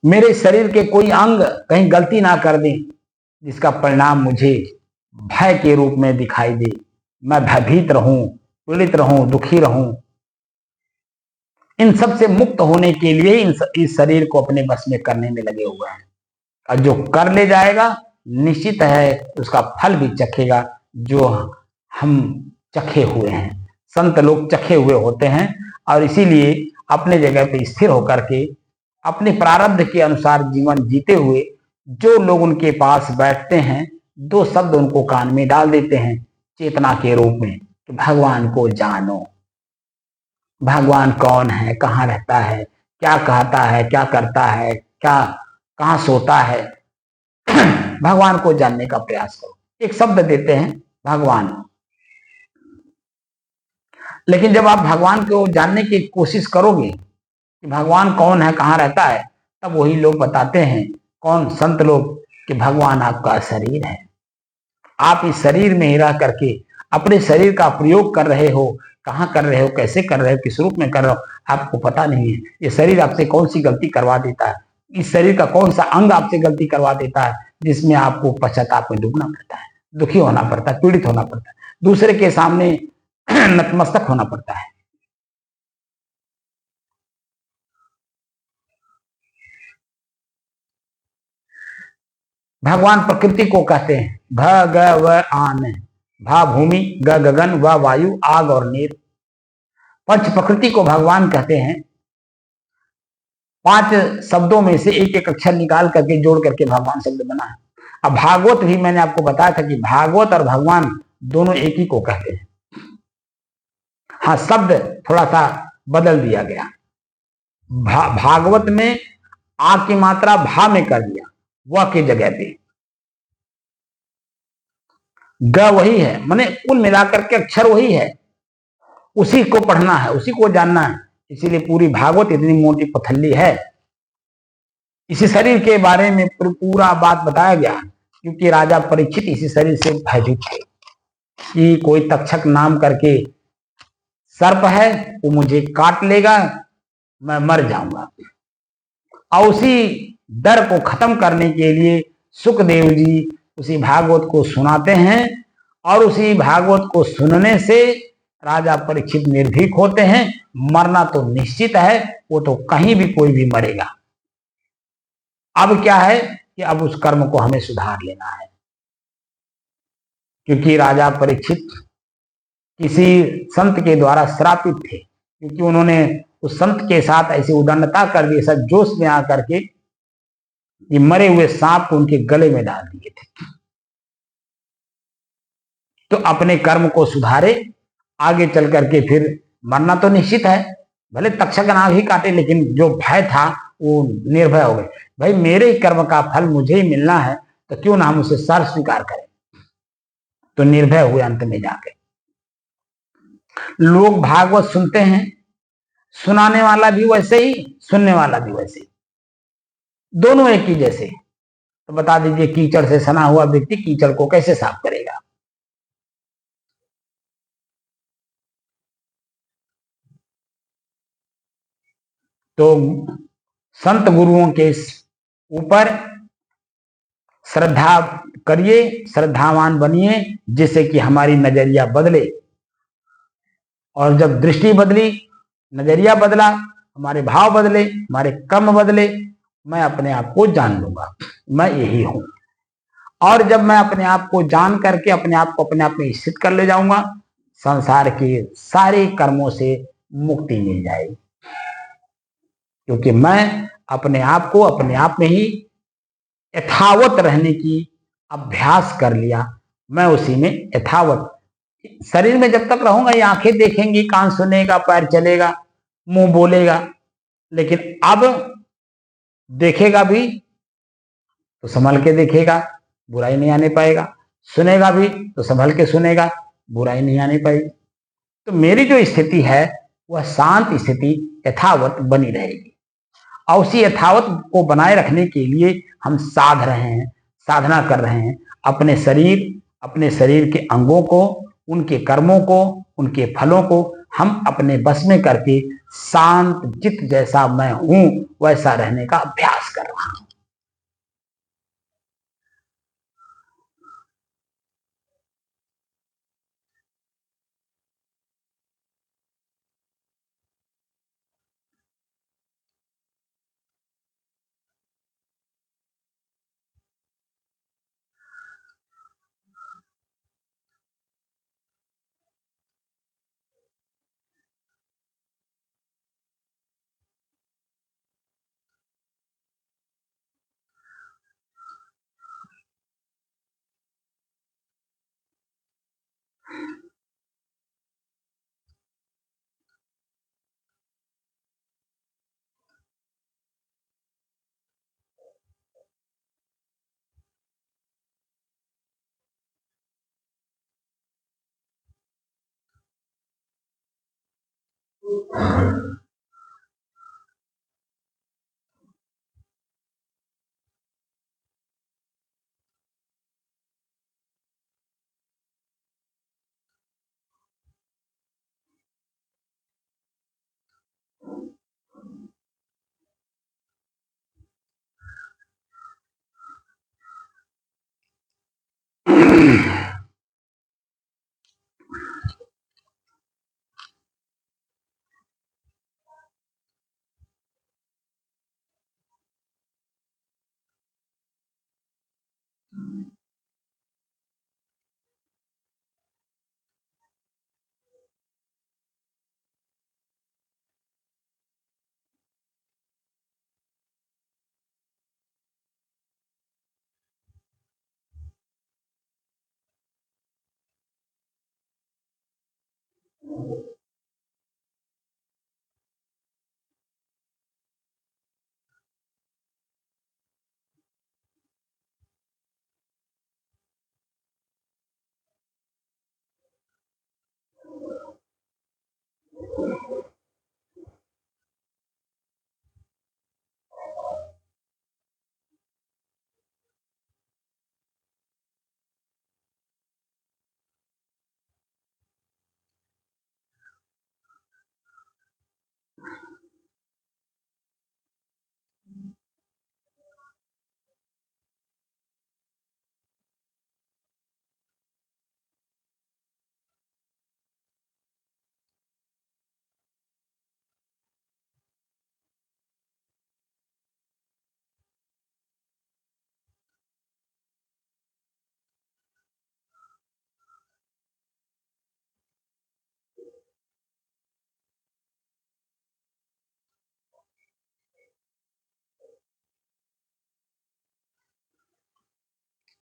मेरे शरीर के कोई अंग कहीं गलती ना कर दे जिसका परिणाम मुझे भय के रूप में दिखाई दे, मैं भयभीत रहूं, पीड़ित रहूं, दुखी रहूं। इन सब से मुक्त होने के लिए इस शरीर को अपने बस में करने में लगे हुए हैं, और जो कर ले जाएगा निश्चित है उसका फल भी चखेगा, जो हम चखे हुए हैं। संत लोग चखे हुए होते हैं, और इसीलिए अपने जगह पे स्थिर होकर के अपने प्रारब्ध के अनुसार जीवन जीते हुए जो लोग उनके पास बैठते हैं, दो शब्द उनको कान में डाल देते हैं चेतना के रूप में कि भगवान को जानो। भगवान कौन है, कहाँ रहता है, क्या कहता है, क्या करता है, क्या कहाँ सोता है, भगवान को जानने का प्रयास करो। एक शब्द देते हैं भगवान, लेकिन जब आप भगवान को जानने की कोशिश करोगे कि भगवान कौन है, कहाँ रहता है, तब वही लोग बताते हैं, कौन, संत लोग, कि भगवान आपका शरीर है। आप इस शरीर में ही रह करके अपने शरीर का प्रयोग कर रहे हो, कहाँ कर रहे हो, कैसे कर रहे हो, किस रूप में कर रहे हो, आपको पता नहीं है। ये शरीर आपसे कौन सी गलती करवा देता है, इस शरीर का कौन सा अंग आपसे गलती करवा देता है जिसमें आपको पश्चाताप में डूबना पड़ता है, दुखी होना पड़ता है, पीड़ित होना पड़ता है, दूसरे के सामने नतमस्तक होना पड़ता है। भगवान प्रकृति को कहते हैं भगवान, भा भूमि, ग गगन, व वायु, आग और नीर। पंच प्रकृति को भगवान कहते हैं। 5 शब्दों में से एक एक अक्षर निकाल करके जोड़ करके भगवान शब्द बना है। अब भागवत भी मैंने आपको बताया था कि भागवत और भगवान दोनों एक ही को कहते हैं। हाँ, शब्द थोड़ा सा बदल दिया गया। भागवत में आ की मात्रा भा में कर दिया, वह की जगह पे ग वही है, माने कुल मिलाकर के अक्षर वही है, उसी को पढ़ना है, उसी को जानना है। इसीलिए पूरी भागवत इतनी मोटी पथल्ली है। इसी शरीर के बारे में पूरा बात बताया गया, क्योंकि राजा परीक्षित इसी शरीर से भयभीत थे कि कोई तक्षक नाम करके सर्प है, वो मुझे काट लेगा, मैं मर जाऊंगा। और उसी डर को खत्म करने के लिए सुखदेव जी उसी भागवत को सुनाते हैं, और उसी भागवत को सुनने से राजा परीक्षित निर्भीक होते हैं। मरना तो निश्चित है, वो तो कहीं भी कोई भी मरेगा। अब क्या है कि अब उस कर्म को हमें सुधार लेना है, क्योंकि राजा परीक्षित किसी संत के द्वारा श्रापित थे, क्योंकि उन्होंने उस संत के साथ ऐसी उदंडता कर दी, ऐसा जोश में आकर के ये मरे हुए सांप को उनके गले में डाल दिए थे। तो अपने कर्म को सुधारे, आगे चल करके फिर मरना तो निश्चित है, भले तक्षक नाग ही काटे, लेकिन जो भय था वो निर्भय हो गए। भाई मेरे ही कर्म का फल मुझे ही मिलना है, तो क्यों ना हम उसे सर स्वीकार करें। तो निर्भय हुए अंत में जाके। लोग भागवत सुनते हैं, सुनाने वाला भी वैसे ही, सुनने वाला भी वैसे ही, दोनों एक ही जैसे। तो बता दीजिए, कीचड़ से सना हुआ व्यक्ति कीचड़ को कैसे साफ करेगा। तो संत गुरुओं के ऊपर श्रद्धा करिए, श्रद्धावान बनिए, जिससे कि हमारी नजरिया बदले। और जब दृष्टि बदली, नजरिया बदला, हमारे भाव बदले, हमारे कर्म बदले, मैं अपने आप को जान लूंगा, मैं यही हूं। और जब मैं अपने आप को जान करके अपने आप को अपने आप में स्थित कर ले जाऊंगा, संसार के सारे कर्मों से मुक्ति मिल जाएगी। क्योंकि मैं अपने आप को अपने आप में ही यथावत रहने की अभ्यास कर लिया। मैं उसी में यथावत, शरीर में जब तक रहूंगा, ये आंखें देखेंगी, कान सुनेगा, पैर चलेगा, मुंह बोलेगा, लेकिन अब देखेगा भी तो संभल के देखेगा, बुराई नहीं आने पाएगा, सुनेगा भी तो संभल के सुनेगा, बुराई नहीं आने पाएगी। तो मेरी जो स्थिति है वह शांत स्थिति यथावत बनी रहेगी। और उसी यथावत को बनाए रखने के लिए हम साध रहे हैं, साधना कर रहे हैं। अपने शरीर के अंगों को, उनके कर्मों को, उनके फलों को हम अपने बस में करके शांत चित्त, जैसा मैं हूं वैसा रहने का अभ्यास कर रहा हूं।